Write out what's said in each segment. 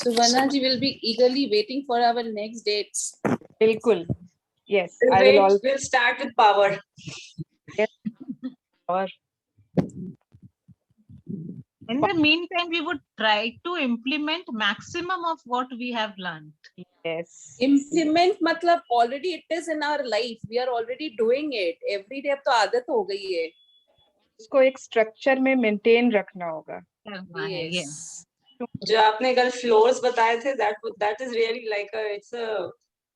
Suvarna ji will be eagerly waiting for our next dates. बिल्कुल. Yes, The I will wait also. will start with power. Or In the meantime, we would try to implement maximum of what we have learned. yes. Implement मतलब already it is in our life. We are already doing it. Every day अब तो आदत हो गई है. उसको एक structure में मेंटेन रखना होगा. Yes. जो आपने कल फ्लोर्स बताए थे, that is really like it's a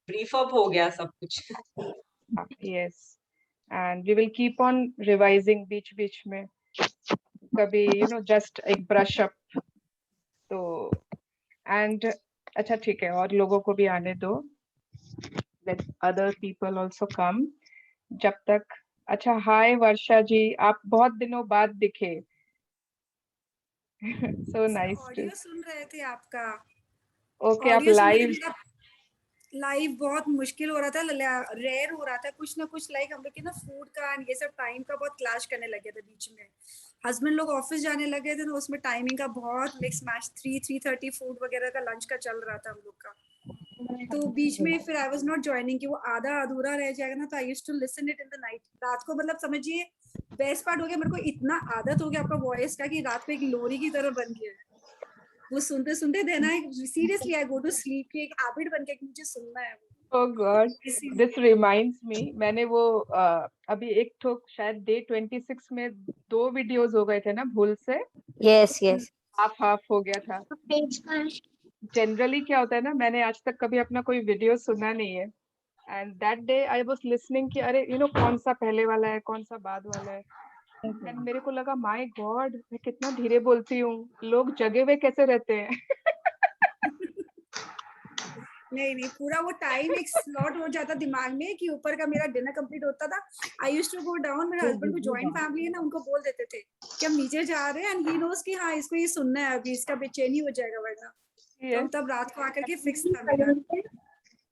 brief up हो गया सब कुछ. Yes, and we will keep on revising बीच में. कभी just एक brush up. तो and अच्छा ठीक है, और लोगों को भी आने दो. Let other people also come. जब तक अच्छा, हाय वर्षा जी, आप बहुत दिनों बाद दिखे. So nice to. ऑडियो सुन रहे थे आपका. Okay, आप ऑडियो सुन रहे live. थे, लाइव बहुत मुश्किल हो रहा था, रेयर हो रहा था, कुछ ना कुछ लाइक हम लोग के ना फूड का एंड ये सब टाइम का बहुत क्लैश करने लगे थे बीच में. हस्बैंड लोग ऑफिस जाने लगे थे तो उसमें टाइमिंग का बहुत मिक्स मैच. 3:30 फूड वगैरह का लंच का चल रहा था हम लोग का. तो बीच में फिर आई वाज नॉट जॉइनिंग कि वो आधा अधूरा रह जाएगा ना, तो I used to listen it in the night. रात को मतलब समझिए बेस्ट पार्ट हो गया, मेरे को इतना आदत हो गया आपका वॉइस का कि रात को एक लोरी की तरह बन गया है वो सुनते सुनते. Then I seriously I go to sleep की एक हैबिट बन गया कि मुझे सुनना है. Oh God, this reminds me. मैंने वो अभी एक तो शायद day 26 में 2 वीडियोस हो गए थे ना भूल से. Yes, yes. हाफ हो गया था. जनरली क्या होता है ना, मैंने आज तक कभी अपना कोई वीडियो सुना नहीं है. And that day I was listening कि अरे कौन सा पहले वाला है, कौन सा बाद वाला है. एंड मेरे को लगा माय गॉड, मैं कितना धीरे बोलती हूँ, लोग जगे हुए कैसे रहते हैं. नहीं पूरा वो टाइम एक स्लॉट हो जाता दिमाग में कि ऊपर का मेरा डिनर कंप्लीट होता था. I used to go down. मेरे हस्बैंड को जॉइंट फैमिली है ना, उनको बोल देते थे कि हम नीचे जा रहे हैं एंड ही नोस कि हाँ इसको ये सुनना है, अभी इसका बेचैनी हो जाएगा वरना. तो हम तब रात को आकर के फिक्स था मेरा.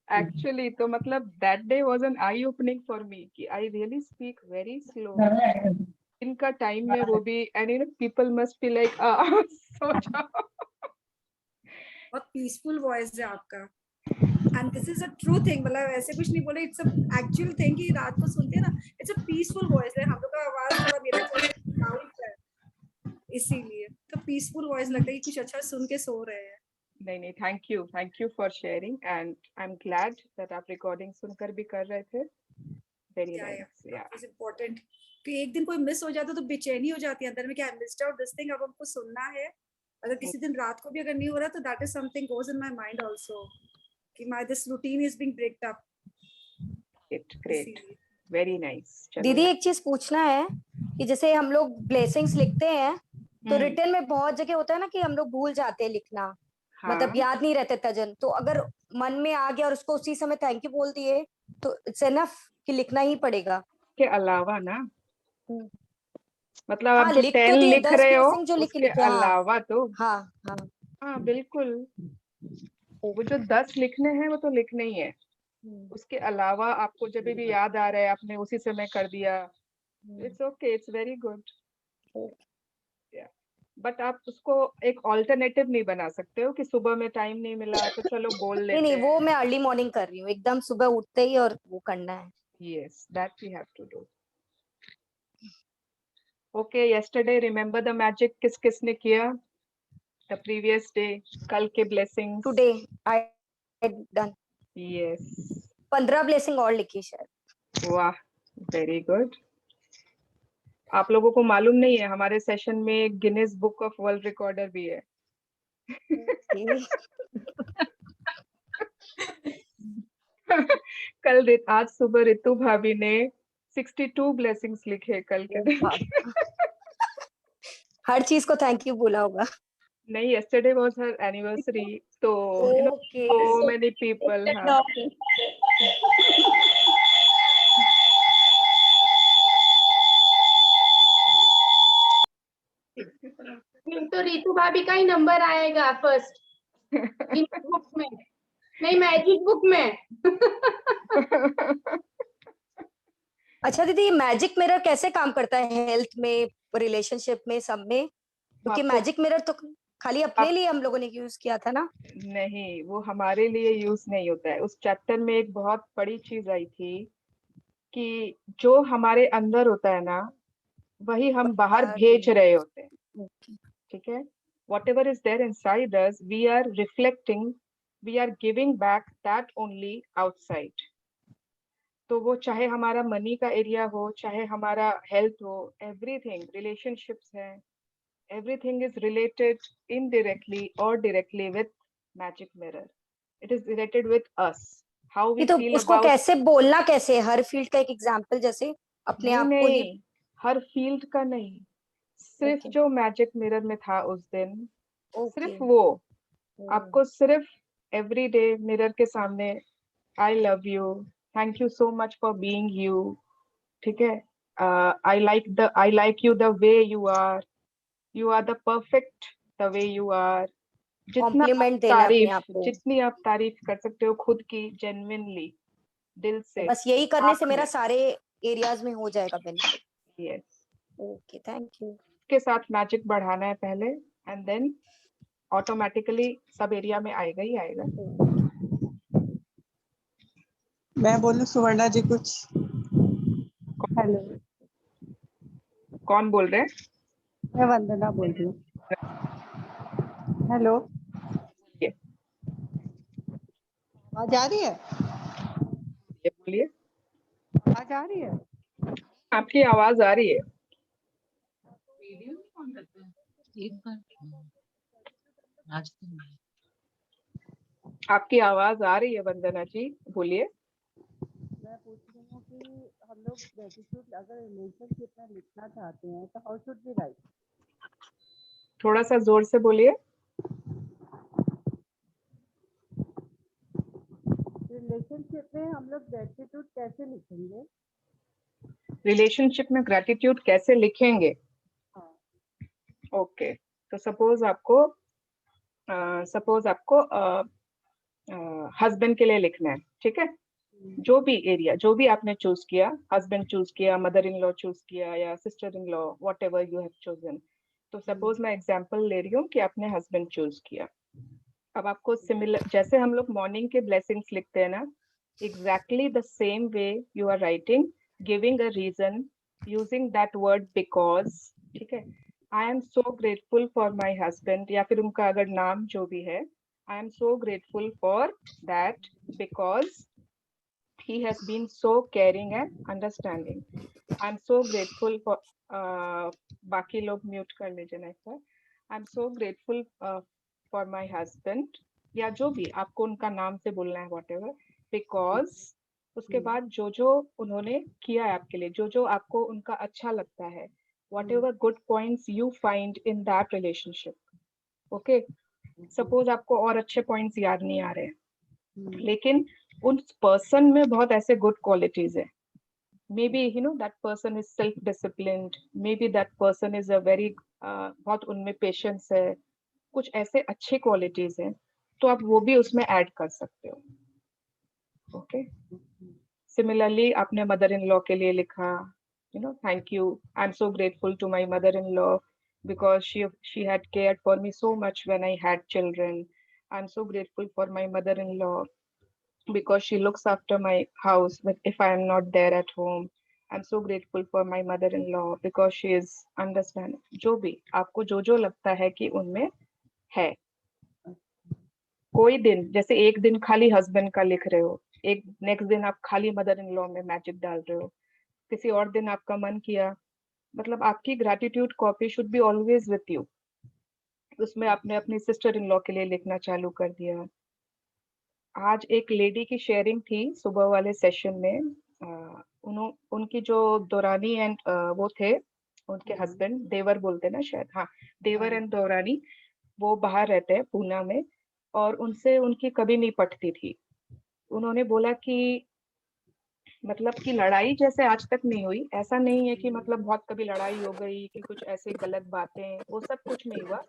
एक्चुअली तो मतलब that day was an eye opening for me कि I really speak very slow. इनका टाइम में वो भी, and people must be like सो जाओ. बहुत पीसफुल वॉइस है आपका. And this is a true thing. मतलब ऐसे कुछ नहीं बोले, इट्स अ एक्चुअल थिंग कि रात को सुनते हैं ना, इट्स अ पीसफुल वॉइस है. हम लोग का आवाज थोड़ा मेरा लाउड है, इसीलिए तो पीसफुल वॉइस लगता है कि कुछ अच्छा सुन के सो रहे हैं. नहीं thank you for sharing. And I am glad that आप रिकॉर्डिंग सुनकर भी कर रहे थे. Very nice. या इट्स इंपॉर्टेंट कि एक दिन कोई मिस हो जाता तो बेचैनी हो जाती है अंदर में कि I missed out this thing. अब हमको सुनना है. अगर किसी दिन रात को भी अगर नहीं हो रहा तो that is something goes in my mind also कि my this routine is being breaked up. Great, very nice. दीदी एक चीज पूछना है कि जैसे हम लोग ब्लेसिंग्स लिखते हैं तो रिटर्न में बहुत जगह होता है ना कि हम लोग भूल जाते हैं लिखना. हाँ. मतलब याद नहीं रहते तजन. तो अगर मन में आ गया और उसको उसी समय थैंक यू बोल दिए तो इट्स एनफ कि लिखना ही पड़ेगा. के अलावा ना, मतलब हाँ, आप जो लिख 10 तो दिए, लिख 10 रहे हो blessing जो लिख उसके लिखे. हाँ अलावा तो हाँ बिल्कुल. वो जो 10 लिखने हैं वो तो लिखने ही है. उसके अलावा आपको जब भी याद आ रहा है आपने उसी समय कर दिया. It's okay, it's very good. But आप उसको एक ऑल्टरनेटिव नहीं बना सकते हो कि सुबह में टाइम नहीं मिला तो चलो बोल लेते हैं. नहीं वो मैं अर्ली मॉर्निंग कर रही हूँ, एकदम सुबह उठते ही और वो करना है. Yes, that we have to do. Okay, yesterday remember the magic किस किसने किया? द प्रीवियस डे, कल के blessings. Today I done. Yes, 15 blessing और लिखी शायद. वाह, वेरी गुड. आप लोगों को मालूम नहीं है हमारे सेशन में Guinness book of world recorder भी है. आज सुबह रितु भाभी ने 62 ब्लेसिंग्स लिखे कल के दिन. हर चीज को थैंक यू बोला होगा. नहीं, yesterday was her anniversary, so so many people have. तो रितु भाभी का ही नंबर आएगा फर्स्ट बुक में, नहीं मैजिक बुक में. अच्छा दीदी, मैजिक मिरर कैसे काम करता है हेल्थ में, रिलेशनशिप में, सब में? क्योंकि मैजिक मिरर तो खाली अपने लिए हम लोगों ने यूज किया था ना। नहीं, वो हमारे लिए यूज नहीं होता है। उस चैप्टर में एक बहुत बड़ी चीज आई थी कि जो हमारे अंदर होता है ना, वही हम बाहर भेज रहे होते हैं। Okay. ठीक है, whatever is there inside us, we are reflecting, we are giving back that only outside. तो वो चाहे हमारा मनी का एरिया हो, चाहे हमारा हेल्थ हो, एवरीथिंग, रिलेशनशिप्स हैं, everything is related indirectly or directly with magic mirror. It is related with us, how we तो feel उसको about. कैसे बोलना, कैसे हर फील्ड का एक एग्जांपल, जैसे अपने नहीं आप को ही। नहीं, हर फील्ड का नहीं, सिर्फ Okay. जो मैजिक मिरर में था उस दिन, सिर्फ Okay. वो। आपको सिर्फ एवरी डे मिरर के सामने I love you, thank you so much for being you, ठीक है, I like you the way you are the perfect the way you are. जितना आप कॉम्प्लीमेंट देना अपने आप को। जितनी आप तारीफ कर सकते हो खुद की, जेन्युइनली, दिल से। बस यही करने से आँख मेरा में। सारे एरियाज में हो जाएगा benefit. Yes, okay, thank you. के साथ मैजिक बढ़ाना है पहले, एंड देन ऑटोमेटिकली सब एरिया में आएगा ही आएगा। मैं बोलूं सुवर्णा जी कुछ? हेलो, कौन बोल रहे हैं? मैं वंदना बोल रही हूँ। हेलो, ये आवाज आ रही है? बोलिए, आवाज आ रही है? आपकी आवाज आ रही है। वीडियो नहीं ऑन करते हैं एक बार। आज तो नहीं। आपकी आवाज आ रही है वंदना जी, बोलिए। मैं पूछ रही हूँ कि हम लोग ग्रेटिट्यूड अगर रिलेशनशिप में लिखना चाहते हैं तो हाउ शुड वी राइट? थोड़ा सा जोर से बोलिए। रिलेशनशिप में हम लोग ग्रेटिट्यूड कैसे लिखेंगे? रिलेशनशिप में ग्रेटिट्यूड कैसे लिखेंगे? हाँ। ओके, तो सपोज आपको हस्बैंड के लिए लिखना है, ठीक है, जो भी एरिया, जो भी आपने चूज किया, हस्बैंड चूज किया, मदर इन लॉ चूज किया, या sister in law, what ever you have chosen. तो सपोज मैं एग्जांपल ले रही हूँ कि आपने हस्बैंड चूज किया। अब आपको सिमिलर, जैसे हम लोग मॉर्निंग के ब्लेसिंग्स लिखते हैं ना, exactly the same way you are writing, giving a reason, using that word because, ठीक है, I am so grateful for my husband, या फिर उनका अगर नाम जो भी है, I am so grateful for that because he has been so caring and understanding. I'm so grateful for बाकी लोग म्यूट कर लीजिए ना sir. I'm so grateful for my husband, या जो भी आपको उनका नाम से बोलना है, whatever, because उसके बाद जो जो उन्होंने किया है आपके लिए, जो जो आपको उनका अच्छा लगता है, whatever good points you find in that relationship, okay? Suppose आपको और अच्छे पॉइंट्स याद नहीं आ रहे, लेकिन उस पर्सन में बहुत ऐसे गुड क्वालिटीज है, may be you know that person is self disciplined, may be that person is a very, बहुत उनमें पेशेंस है, कुछ ऐसे अच्छे क्वालिटीज हैं, तो आप वो भी उसमें ऐड कर सकते हो। ओके, सिमिलरली आपने मदर इन लॉ के लिए लिखा, you know, thank you, I am so grateful to my mother in law because she had cared for me so much when I had children. I'm so grateful for my mother-in-law because she looks after my house if I am not there at home. I'm so grateful for my mother-in-law because she is understanding. जो भी आपको जो लगता है कि उनमें है। कोई दिन, जैसे एक दिन खाली हस्बैंड का लिख रहे हो, एक नेक्स्ट दिन आप खाली मदर इन लॉ में मैजिक डाल रहे हो, किसी और दिन आपका मन किया, मतलब आपकी gratitude copy should be always with you. उसमें आपने अपनी सिस्टर इन लॉ के लिए लिखना चालू कर दिया। आज एक लेडी की शेयरिंग थी सुबह वाले सेशन में, उनकी जो दौरानी एंड वो थे, उनके हस्बैंड, देवर बोलते ना शायद, हाँ, देवर एंड दौरानी, वो बाहर रहते हैं पूना में, और उनसे उनकी कभी नहीं पटती थी। उन्होंने बोला कि मतलब कि लड़ाई जैसे आज तक नहीं हुई, ऐसा नहीं है कि मतलब बहुत कभी लड़ाई हो गई कि कुछ ऐसे गलत बातें, वो सब कुछ नहीं हुआ।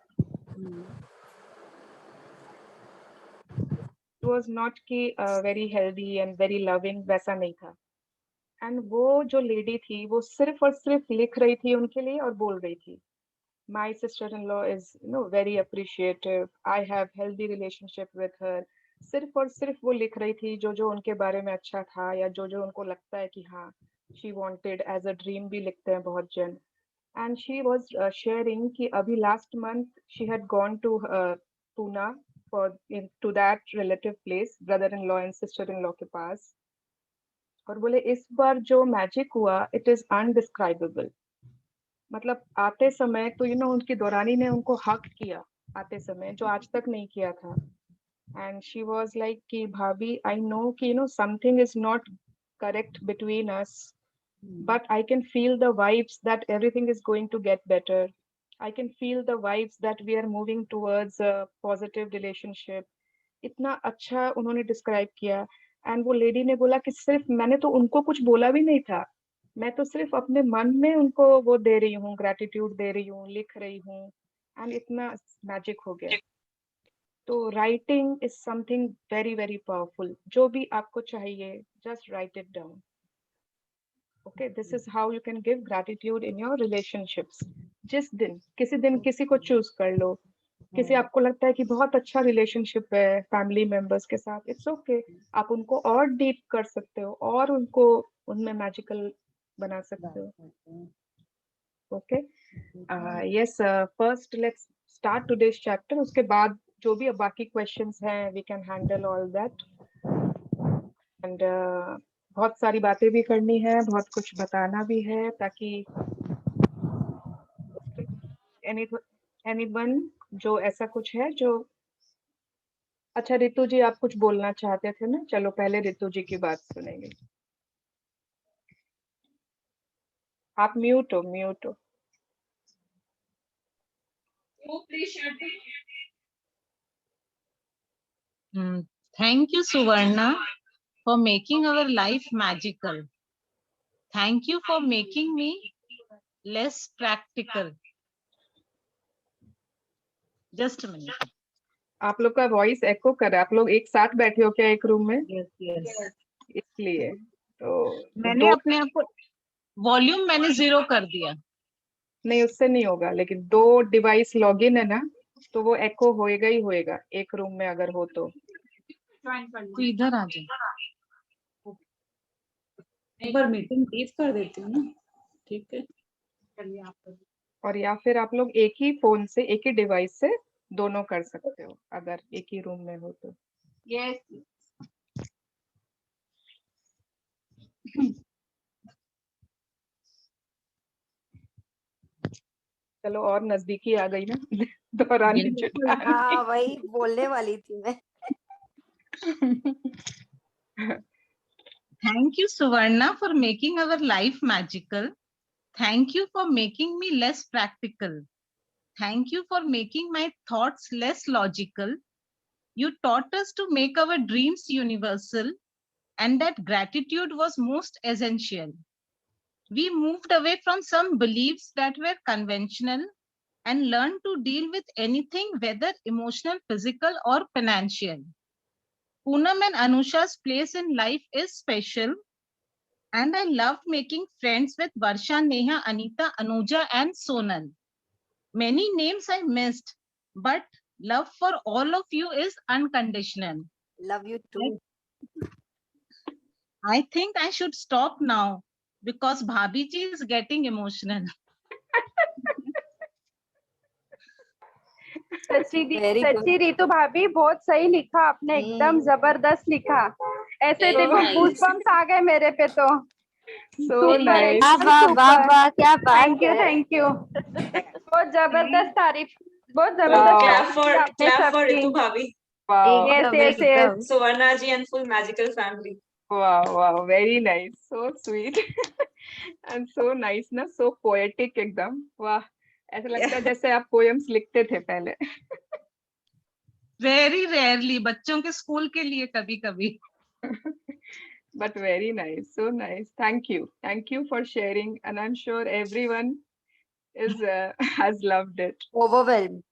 It was not कि very healthy and very loving, वैसा नहीं था। एंड वो जो लेडी थी वो सिर्फ और सिर्फ लिख रही थी उनके लिए और बोल रही थी My sister-in-law is, very appreciative. I have healthy relationship with her. सिर्फ और सिर्फ वो लिख रही थी जो जो उनके बारे में अच्छा था, या जो जो उनको लगता है कि हाँ, she wanted as a dream भी लिखते हैं बहुत जन. And she was sharing कि अभी last month she had gone to Pune to that relative place, brother-in-law and sister-in-law के पास. और बोले इस बार जो मैजिक हुआ, it is undescribable. मतलब आते समय तो उनकी दौरानी ने उनको हक किया आते समय, जो आज तक नहीं किया था. And she was like कि भाभी, I know कि something is not correct between us, but I can feel the vibes that everything is going to get better. I can feel the vibes that we are moving towards a positive relationship. इतना अच्छा उन्होंने describe किया. And वो lady ने बोला कि सिर्फ मैंने तो उनको कुछ बोला भी नहीं था, मैं तो सिर्फ अपने मन में उनको वो दे रही हूँ, ग्रेटिट्यूड दे रही हूँ, लिख रही हूँ, एंड इतना मैजिक हो गया. तो writing is something very very powerful. जो भी आपको चाहिए, just right it down. Okay, this is how you can give gratitude in your relationships. जिस दिन किसी को चूज कर लो. किसी आपको लगता है कि बहुत अच्छा रिलेशनशिप है फैमिली मेंबर्स के साथ, इट्स ओके. आप उनको और डीप कर सकते हो और उनको उनमें मैजिकल बना सकते हो. Okay, yes, first let's start today's chapter. उसके बाद जो भी बाकी क्वेश्चंस हैं, we can handle all that. And बहुत सारी बातें भी करनी है, बहुत कुछ बताना भी है, ताकि एनीवन जो ऐसा कुछ है जो. अच्छा रितु जी, आप कुछ बोलना चाहते थे ना? चलो पहले रितु जी की बात सुनेंगे. आप म्यूट हो. Thank you, Suvarna, for making our life magical. Thank you for making me less practical. Just a minute. आप लोग का वॉइस एको कर रहा है. आप लोग एक साथ बैठे हो क्या एक रूम में? Yes. इसलिए तो मैंने अपने आप को वॉल्यूम मैंने 0 कर दिया. नहीं, उससे नहीं होगा, लेकिन 2 डिवाइस लॉगिन है ना, तो वो एको होएगा ही होएगा एक रूम में अगर हो तो. तो इधर आ जाए. एक बार मीटिंग लीव कर देती हूँ ना, ठीक है? चलिए आप. और या फिर आप लोग एक ही फोन से, एक ही डिवाइस से दोनों कर सकते हो अगर एक ही रूम में हो तो. Yes. चलो, और नजदीकी आ गई ना दौरानी जुटानी. हाँ वही बोलने वाली थी मैं. Thank you, Suvarna, for making our life magical. Thank you for making me less practical. Thank you for making my thoughts less logical. You taught us to make our dreams universal, and that gratitude was most essential. We moved away from some beliefs that were conventional and learned to deal with anything, whether emotional, physical, or financial. Poonam and Anusha's place in life is special, and I loved making friends with Varsha, Neha, Anita, Anuja, and Sonal. Many names I missed, but love for all of you is unconditional. Love you too. I think I should stop now because Bhabhi ji is getting emotional. Very good. सच्ची रितु भाभी बहुत सही लिखा आपने, एकदम जबरदस्त लिखा. ऐसे Very देखो nice. गूज़बम्प्स आ गए मेरे पे तो. So Super, nice. एकदम वाह वाह super. वाह, क्या बात थैंक यू है. Thank you. बहुत जबरदस्त तारीफ, बहुत Wow. जबरदस्त तारीफ आपने clap for सबकी. Ritu Bhabhi, Wow. Yes, एकदम, yes, yes. एकदम. Suvarna ji and full magical family. Wow, very nice, so sweet. And so nice ना, so poetic एकदम. वाह, ऐसा लगता है जैसे आप poems लिखते थे पहले. Very rarely, बच्चों के स्कूल के लिए कभी-कभी. But very nice, so nice. Thank you for sharing, and I'm sure everyone is has loved it. Overwhelmed.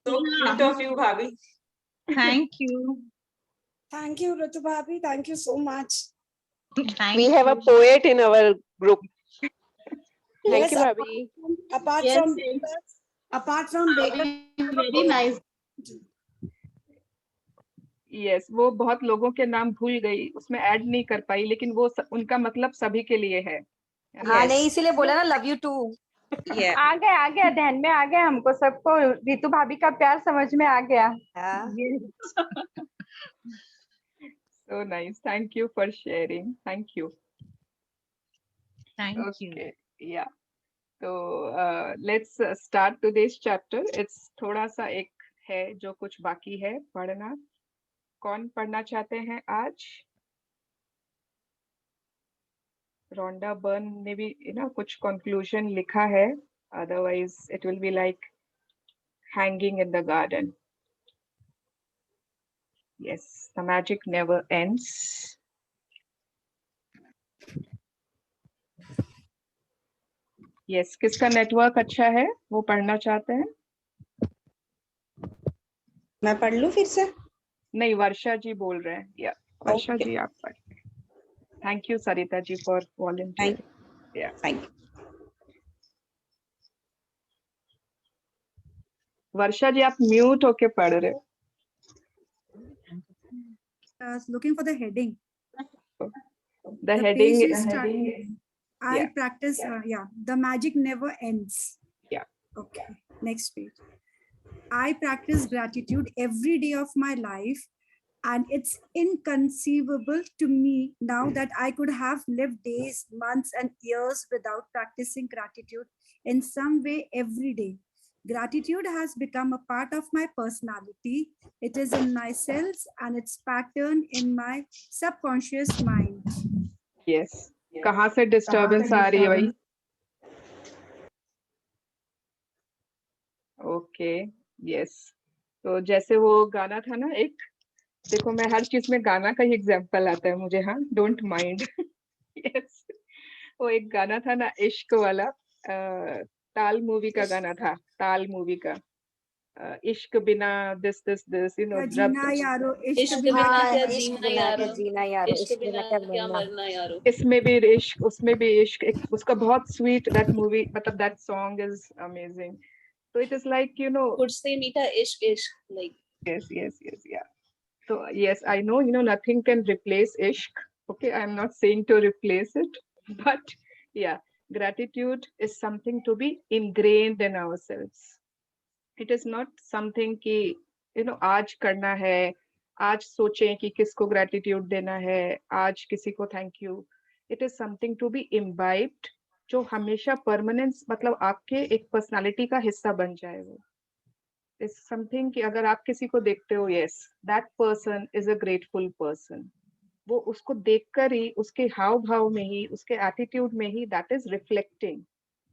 So cute of you, Bhabhi. Thank you. Thank you, Ritu Bhabhi. Thank you so much. Thank We have a you. poet in our group. Thank you, Yes, Bhabhi. apart Yes, from yes. apart from breakfast, Very nice. Yes, वो बहुत लोगों के नाम भूल गई, उसमें add नहीं कर पाई, लेकिन वो उनका मतलब सभी के लिए है ना? हाँ Yes. नहीं इसीलिए बोला ना लव यू टू। Yeah. आ गया ध्यान में, आ गया हमको सबको, रितु भाभी का प्यार समझ में आ गया। So nice. Thank you for sharing. Thank you. Thank you. Okay. Yeah. So let's start today's chapter. It's थोड़ा सा एक है जो कुछ बाकी है पढ़ना। कौन पढ़ना चाहते हैं आज? रोंडा बर्न ने भी कुछ conclusion लिखा है, otherwise it will be like hanging in the garden. Yes, the magic never ends. Yes, किसका नेटवर्क अच्छा है वो पढ़ना चाहते हैं? मैं पढ़ लूं फिर से? नहीं, वर्षा जी बोल रहे हैं। या वर्षा Okay. जी आप पढ़। Thank you Sarita ji for volunteer. Thank you. Varsha ji आप म्यूट होके पढ़ रहे हो। looking for the heading. The The heading page is is start- I yeah. practice. The magic never ends. Yeah. Okay. Next page. I practice gratitude every day of my life, and it's inconceivable to me now that I could have lived days, months, and years without practicing gratitude in some way every day. Gratitude has become a part of my personality. It is in my cells and it's patterned in my subconscious mind. Yes. कहाँ से disturbance आ रही है भाई? Okay, yes. तो जैसे वो गाना था ना एक, देखो मैं हर चीज में गाना का ही एग्जांपल आता है मुझे, हाँ, डोंट माइंड। यस, वो एक गाना था ना इश्क वाला, ताल मूवी का गाना था, ताल मूवी का, इश्क बिना दिस जीना यारो, इश्क बिना क्या इश्क जीना बिना यारो, क्या जीना यारो, इश्क बिना क्या मरना यारो। इसमें भी इश्क, उसमें भी इश्क, उसका बहुत स्वीट दैट मूवी, मतलब that song is amazing. So it is like, कुछ से मीठा इश्क इश्क, like yes, yeah. So yes, I know, nothing can replace ishq. Okay, I'm not saying to replace it, but yeah, gratitude is something to be ingrained in ourselves. It is not something कि आज करना है, आज सोचें कि किसको gratitude देना है, आज किसी को thank you. It is something to be imbibed, जो हमेशा परमानेंस, मतलब आपके एक पर्सनालिटी का हिस्सा बन जाए। वो इज समथिंग कि अगर आप किसी को देखते हो, yes that person is a grateful person, वो उसको देखकर ही, उसके हाव भाव में ही, उसके एटीट्यूड में ही दैट इज रिफ्लेक्टिंग।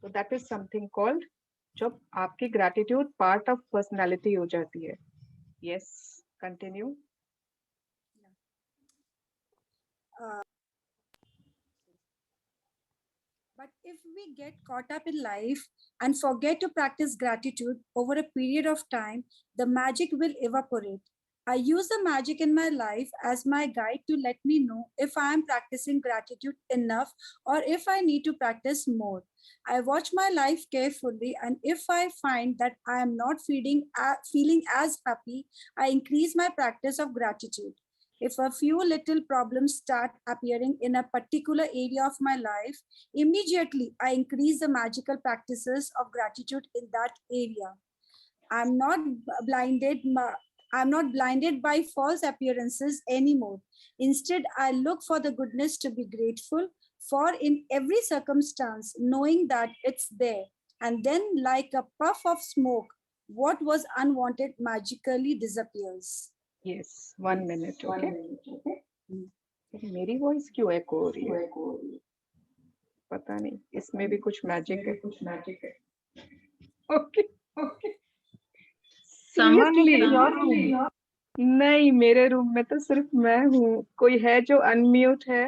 तो दैट इज समथिंग कॉल्ड, जब आपकी ग्रेटिट्यूड पार्ट ऑफ पर्सनालिटी हो जाती है। Yes, continue. But if we get caught up in life and forget to practice gratitude over a period of time, the magic will evaporate. I use the magic in my life as my guide to let me know if I am practicing gratitude enough or if I need to practice more. I watch my life carefully, and if I find that I am not feeling as happy, I increase my practice of gratitude. If a few little problems start appearing in a particular area of my life, immediately I increase the magical practices of gratitude in that area. I'm not blinded. I'm not blinded by false appearances anymore. Instead, I look for the goodness to be grateful for in every circumstance, knowing that it's there. And then, like a puff of smoke, what was unwanted magically disappears. Yes, 1 minute, okay. मेरी voice क्यों एको हो रही है? पता नहीं, इसमें भी कुछ मैजिक है। Okay okay, Someone in seriously? your room. नहीं, मेरे रूम में तो सिर्फ मैं हूँ। कोई है जो अनम्यूट है?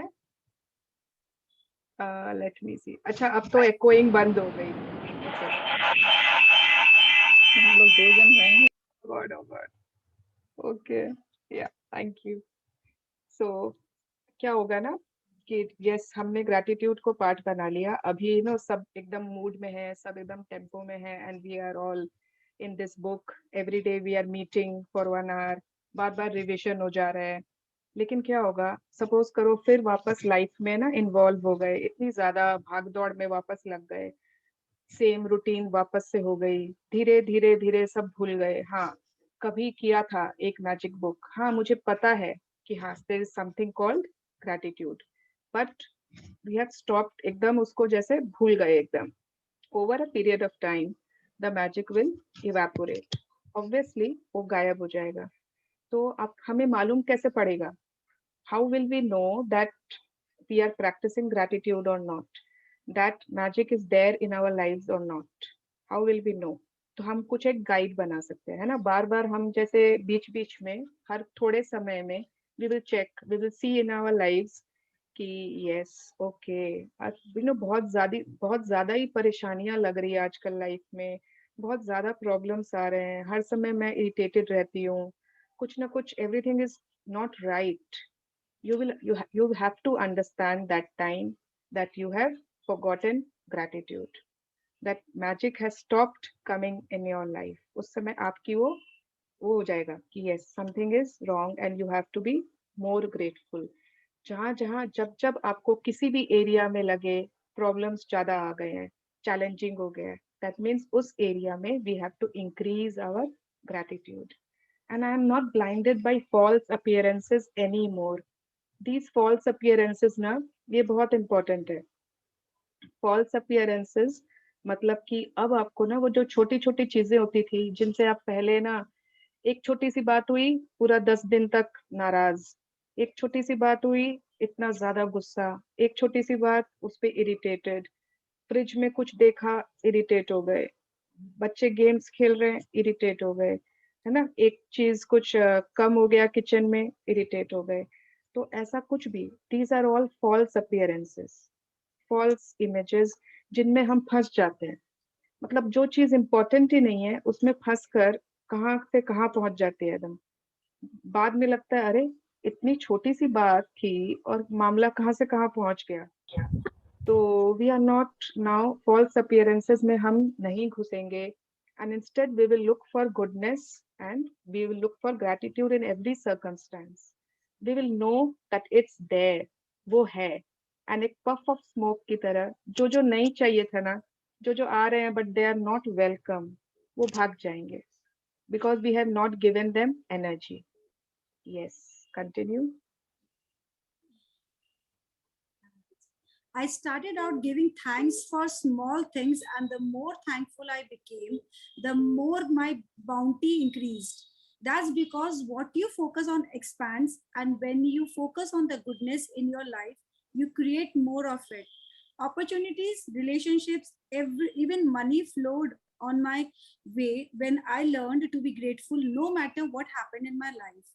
लेट मी सी। अच्छा, अब तो एकोइंग बंद हो गई। हम लोग 2 जन रहेंगे। गॉड ओ गॉड। ओके, या थैंक यू। सो क्या होगा ना, कि यस हमने ग्रैटिट्यूड को पार्ट बना लिया, अभी सब एकदम मूड में है, सब एकदम टेम्पो में है, and we are all in this book, every day we are meeting for 1 hour, बार बार रिविजन हो जा रहा है। लेकिन क्या होगा, सपोज करो फिर वापस लाइफ में ना इन्वॉल्व हो गए, इतनी ज्यादा भाग दौड़ में वापस लग गए, सेम रूटीन वापस से हो गई, धीरे धीरे धीरे सब भूल गए। हाँ, कभी किया था एक मैजिक बुक, हाँ मुझे पता है कि हाँ there is something called gratitude, but we have stopped, एकदम उसको जैसे भूल गए एकदम। Over a period of time the magic will evaporate, obviously वो गायब हो जाएगा। तो अब हमें मालूम कैसे पड़ेगा, how will we know that we are practicing gratitude or not, that magic is there in our lives or not, how will we know? तो हम कुछ एक गाइड बना सकते हैं, है ना, बार बार हम जैसे बीच बीच में हर थोड़े समय में we will check, we will see in our lives कि यस ओके, बहुत ज्यादा ही परेशानियां लग रही है आजकल लाइफ में, बहुत ज्यादा प्रॉब्लम्स आ रहे हैं, हर समय मैं इरिटेटेड रहती हूँ, कुछ ना कुछ, everything is not right. You have to understand that time that you have forgotten gratitude, that magic has stopped coming in your life। उस समय आपकी वो हो जाएगा कि yes something is wrong and you have to be more grateful। जहाँ जहाँ जब जब आपको किसी भी एरिया में लगे प्रॉब्लम्स ज्यादा आ गए हैं, चैलेंजिंग हो गया है, that means उस एरिया में we have to increase our gratitude। And I am not blinded by false appearances anymore। These false appearances ना, ये बहुत important है। false appearances मतलब कि अब आपको ना वो जो छोटी छोटी चीजें होती थी जिनसे आप पहले ना, एक छोटी सी बात हुई पूरा 10 दिन तक नाराज, एक छोटी सी बात हुई इतना ज्यादा गुस्सा, एक छोटी सी बात उस पे इरिटेटेड, फ्रिज में कुछ देखा इरिटेट हो गए, बच्चे गेम्स खेल रहे हैं इरिटेट हो गए, है ना, एक चीज कुछ कम हो गया किचन में इरिटेट हो गए। तो ऐसा कुछ भी, these are all false appearances, false images जिनमें हम फंस जाते हैं। मतलब जो चीज इंपॉर्टेंट ही नहीं है उसमें फंस कर कहाँ से कहाँ पहुंच जाते हैं एकदम, बाद में लगता है अरे इतनी छोटी सी बात थी और मामला कहाँ से कहाँ पहुंच गया। तो we are not now, false appearances में हम नहीं घुसेंगे, and instead we will look for goodness and we will look for gratitude in every circumstance. We will know that it's there, वो है, एंड एक पफ ऑफ स्मोक की तरह जो जो नहीं चाहिए था ना, जो जो आ रहे हैं but they are not welcome, वो भाग जाएंगे, because we have not given them energy. Yes, continue. I started out giving thanks for small things, and the more thankful I became, the more my bounty increased. That's because what you focus on expands, and when you focus on the goodness in your life, you create more of it. Opportunities, relationships, even money flowed on my way when I learned to be grateful no matter what happened in my life.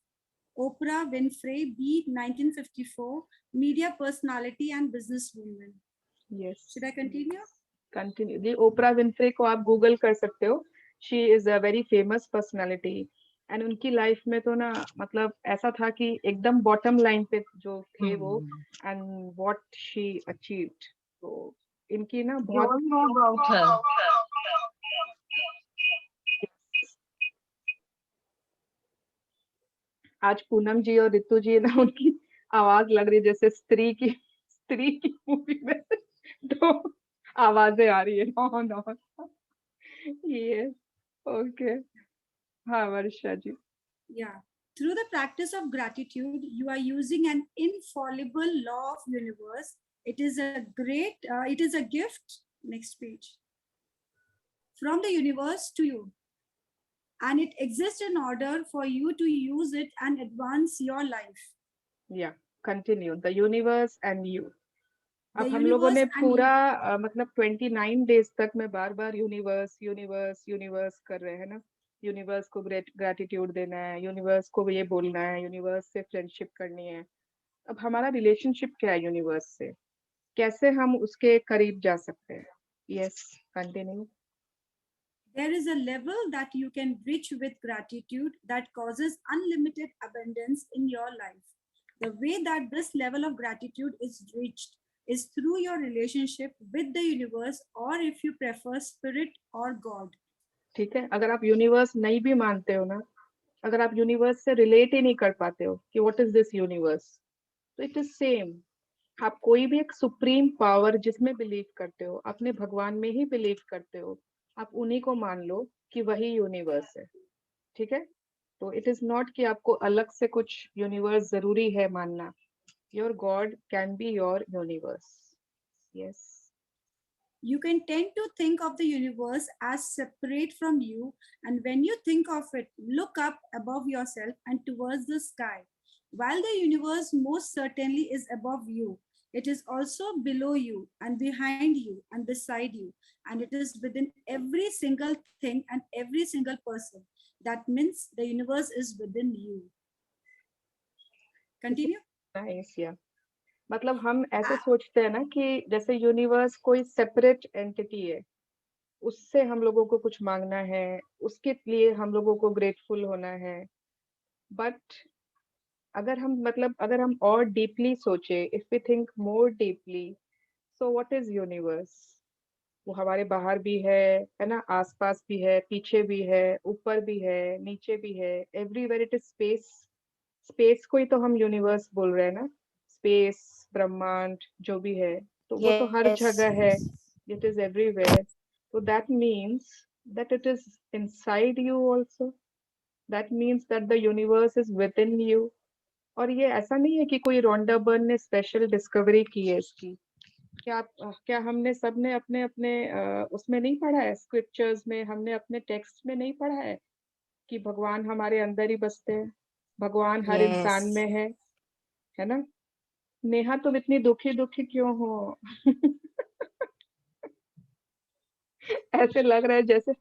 Oprah Winfrey, B. 1954, media personality and businesswoman. Yes. Should I continue? Continue. Ji, opener Winfrey को आप Google कर सकते हो, she is a very famous personality, and उनकी life में तो ना मतलब ऐसा था कि एकदम बॉटम लाइन पे जो थे वो, एंड व्हाट शी अचीव्ड। तो इनकी ना You all know about her. आज पूनम जी और रितु जी ना, उनकी आवाज लग रही है जैसे स्त्री की मूवी में तो आवाजें आ रही है ऑन ऑन। ये ओके, हाँ वर्षा जी। Yeah. Through the practice of gratitude, you are using an infallible law of universe. It is a gift. Next page. From the universe to you. And it exists in order for you to use it and advance your life. Yeah, continue. The universe and you. The अब हम लोगों ने universe and पूरा मतलब 29 days तक मैं बार बार universe universe universe कर रहे हैं ना, यूनिवर्स को ग्रेटिट्यूड देना है, यूनिवर्स को ये बोलना है, यूनिवर्स से फ्रेंडशिप करनी है। अब हमारा रिलेशनशिप क्या है यूनिवर्स से, कैसे हम उसके करीब जा सकते हैं? Yes, continue. There is a level that you can reach with gratitude that causes unlimited abundance in your life. The way that this level of gratitude is reached is through your relationship with the universe, or if you prefer, spirit or God. ठीक है, अगर आप universe नहीं भी मानते हो ना, अगर आप यूनिवर्स से रिलेट ही नहीं कर पाते हो कि व्हाट इज दिस यूनिवर्स, तो इट इज सेम। आप कोई भी एक सुप्रीम पावर जिसमें बिलीव करते हो, अपने भगवान में ही बिलीव करते हो, आप उन्हीं को मान लो कि वही यूनिवर्स है। ठीक है, तो इट इज नॉट कि आपको अलग से कुछ यूनिवर्स जरूरी है मानना। Your God can be your universe. Yes, You can tend to think of the universe as separate from you, and when you think of it, look up above yourself and towards the sky. While the universe most certainly is above you, it is also below you and behind you and beside you, and it is within every single thing and every single person. That means the universe is within you. Continue. Nice. या मतलब हम ऐसे सोचते हैं ना कि जैसे universe कोई सेपरेट एंटिटी है, उससे हम लोगों को कुछ मांगना है, उसके लिए हम लोगों को ग्रेटफुल होना है। बट अगर हम और डीपली सोचे, if we think more deeply, so what is universe? वो हमारे बाहर भी है ना, आसपास भी है, पीछे भी है, ऊपर भी है, नीचे भी है, everywhere it is space. Space को ही तो हम यूनिवर्स बोल रहे हैं ना, स्पेस, ब्रह्मांड जो भी है, तो वो तो हर Yes. जगह है, it is everywhere. So that means that it is inside you also. That means that the universe is within you. और ये ऐसा नहीं है कि कोई रोंडा बर्न ने स्पेशल डिस्कवरी की है इसकी। क्या हमने सबने अपने अपने उसमें नहीं पढ़ा है, स्क्रिप्चर्स में, हमने अपने टेक्स्ट में नहीं पढ़ा है कि भगवान हमारे अंदर ही बसते हैं, भगवान हर इंसान में है ना? नेहा, तुम इतनी दुखी दुखी क्यों हो? ऐसे लग रहा है जैसे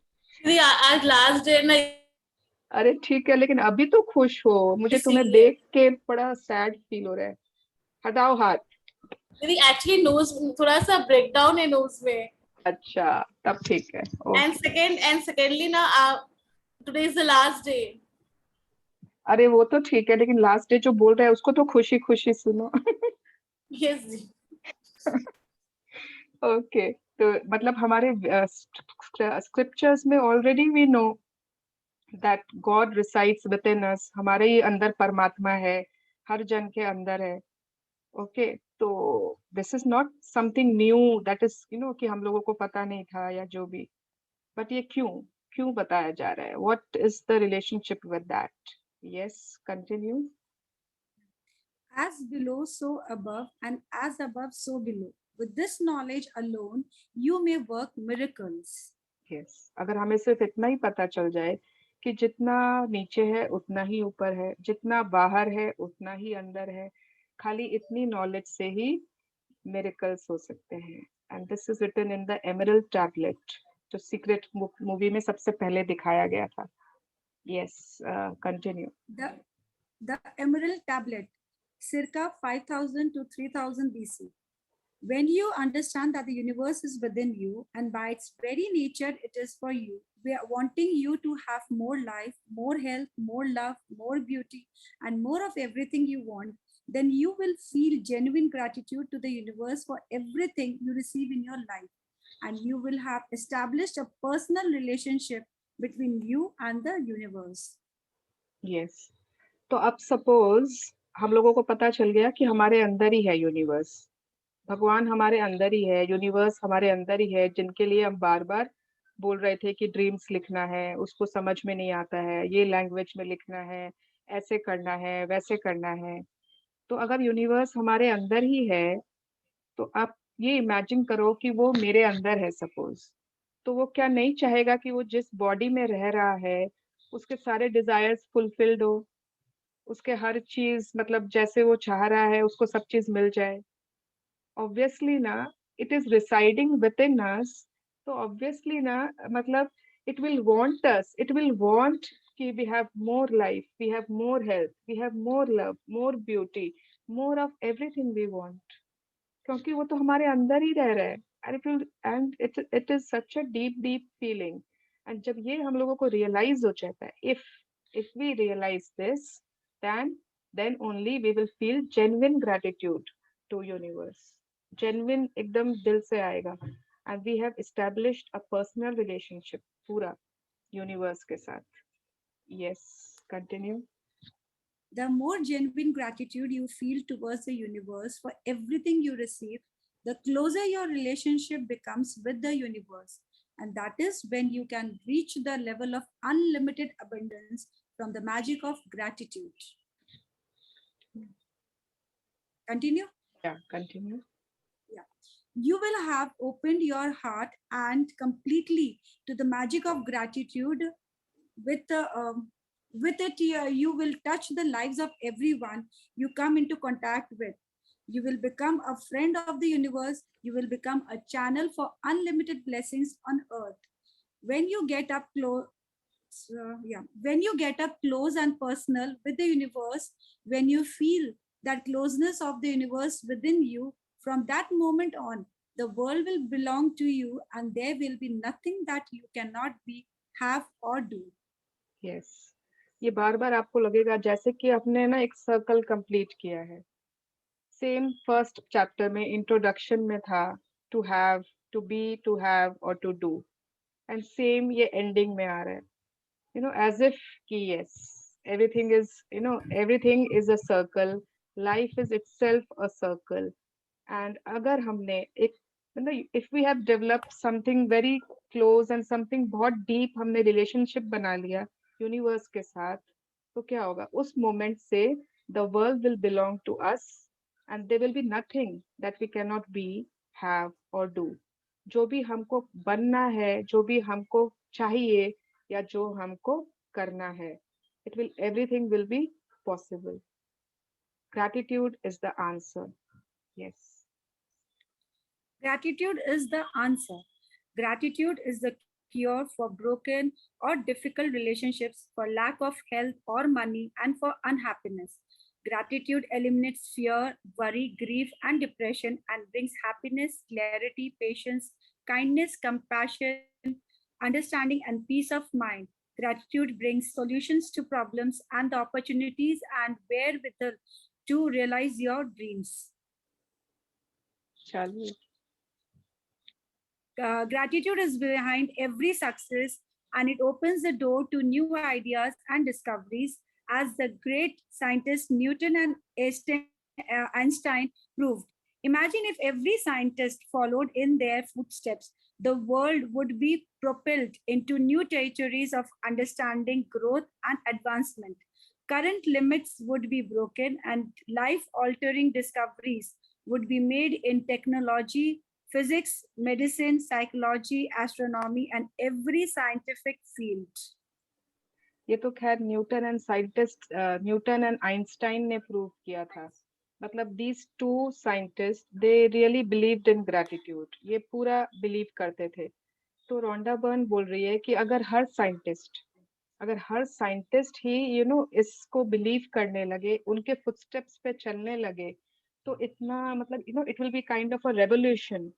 आज लास्ट डे ना, अरे ठीक है, लेकिन अभी तो खुश हो, मुझे तुम्हें इसीलिए। देख के बड़ा सैड फील हो रहा है। हटाओ हाथ। दीदी एक्चुअली नोज थोड़ा सा ब्रेकडाउन है नोज में। अच्छा, तब ठीक है। एंड सेकेंडली ना, today is the last day. अरे वो तो ठीक है, लेकिन लास्ट डे जो बोल रहा है उसको तो खुशी खुशी सुनो। यस जी। ओके, तो मतलब हमारे स्क्रिप्चर्स में already we know that God resides within us, हमारे ही अंदर परमात्मा है, हर जन के अंदर है। ओके, तो this is not something knew that is कि हम लोगों को पता नहीं था या जो भी, बट ये क्यों क्यों बताया जा रहा है? What is the relationship with that? Yes, continue. As below, so above, and as above, so below. With this knowledge alone, you may work miracles. Yes, अगर हमें सिर्फ इतना ही पता चल जाए कि जितना नीचे है उतना ही ऊपर है, जितना बाहर है उतना ही अंदर है, खाली इतनी नॉलेज से ही मिरेकल्स हो सकते हैं। And this is written in the emerald tablet, जो सीक्रेट मूवी में सबसे पहले दिखाया गया था। Yes, continue. The Emerald Tablet, circa 5000 to 3000 BC. When you understand that the universe is within you and by its very nature it is for you, we are wanting you to have more life, more health, more love, more beauty, and more of everything you want, then you will feel genuine gratitude to the universe for everything you receive in your life. And you will have established a personal relationship between you and the universe. Yes, तो अब suppose हम लोगों को पता चल गया कि हमारे अंदर ही है यूनिवर्स, भगवान हमारे अंदर ही है, यूनिवर्स हमारे अंदर ही है, जिनके लिए हम बार बार बोल रहे थे कि ड्रीम्स लिखना है, उसको समझ में नहीं आता है, ये लैंग्वेज में लिखना है, ऐसे करना है, वैसे करना है। तो अगर यूनिवर्स हमारे अंदर ही है, तो आप ये इमेजिन करो कि वो मेरे अंदर है सपोज, तो वो क्या नहीं चाहेगा कि वो जिस बॉडी में रह रहा है उसके सारे डिजायर्स फुलफिल्ड हो, उसके हर चीज मतलब जैसे वो चाह रहा है उसको सब चीज मिल जाए? ऑब्वियसली ना, it is residing within us, तो ऑब्वियसली ना, मतलब it will want us, it will want कि we have more life, we have more health, we have more love, more beauty, more of everything we want, क्योंकि वो तो हमारे अंदर ही रह रहा है। And it is such a deep deep feeling. And जब ये हम लोगों को रियलाइज हो जाता है, if we realise this, then then only we will feel genuine gratitude to universe. Genuine एकदम दिल से आएगा. And we have established a personal relationship पूरा universe के साथ. Yes, continue. The more genuine gratitude you feel towards the universe for everything you receive, the closer your relationship becomes with the universe. And that is when you can reach the level of unlimited abundance from the magic of gratitude. Continue. Yeah, continue. You will have opened your heart and completely to the magic of gratitude. With it, you will touch the lives of everyone you come into contact with. You will become a friend of the universe. You will become a channel for unlimited blessings on earth. When you get up close, when you get up close and personal with the universe, when you feel that closeness of the universe within you, from that moment on, the world will belong to you, and there will be nothing that you cannot be, have, or do. Yes. ये बार बार आपको लगेगा जैसे कि आपने ना एक circle complete किया है. सेम फर्स्ट चैप्टर में इंट्रोडक्शन में था to have, to be, to have और टू डू, एंड सेम ये एंडिंग में आ रहा है. You know, as if ki yes, everything is, you know, everything is a circle. Life is itself a circle. And अगर हमने एक, you know, if we have developed something very close and something बहुत deep हमने relationship बना लिया universe के साथ, तो क्या होगा? उस moment से the world will belong to us and there will be nothing that we cannot be, have or do. जो भी हमको बनना है, जो भी हमको चाहिए या जो हमको करना है, everything will be possible. Gratitude is the answer. Yes. Gratitude is the answer. Gratitude is the cure for broken or difficult relationships, for lack of health or money, and for unhappiness. Gratitude eliminates fear, worry, grief, and depression and brings happiness, clarity, patience, kindness, compassion, understanding, and peace of mind. Gratitude brings solutions to problems and the opportunities and wherewithal to realize your dreams. Shall we? Gratitude is behind every success, and it opens the door to new ideas and discoveries, as the great scientists Newton and Einstein proved. Imagine if every scientist followed in their footsteps, the world would be propelled into new territories of understanding, growth, and advancement. Current limits would be broken, and life-altering discoveries would be made in technology, physics, medicine, psychology, astronomy, and every scientific field. ये तो खैर Newton and Einstein ने prove किया था. मतलब these two scientists, they really believed in gratitude. ये पूरा believe करते थे. तो रोंडा बर्न बोल रही है कि अगर हर साइंटिस्ट ही इसको बिलीव करने लगे, उनके फुटस्टेप्स पे चलने लगे, तो इतना मतलब it will be kind of a revolution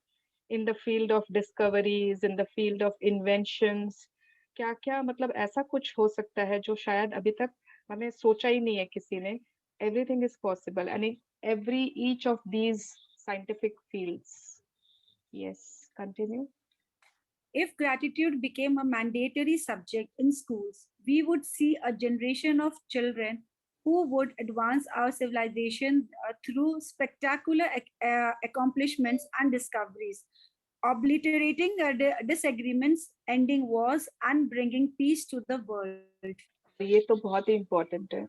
in the field of discoveries, in the field of inventions. क्या क्या मतलब ऐसा कुछ हो सकता है जो शायद अभी तक हमें सोचा ही नहीं है किसी ने. Everything is possible and each of these scientific fields. Yes, continue. If gratitude became a mandatory subject in schools, we would see a generation of children who would advance our civilization through spectacular accomplishments and discoveries, obliterating disagreements, ending wars, and bringing peace to the world. ये तो बहुत ही important है.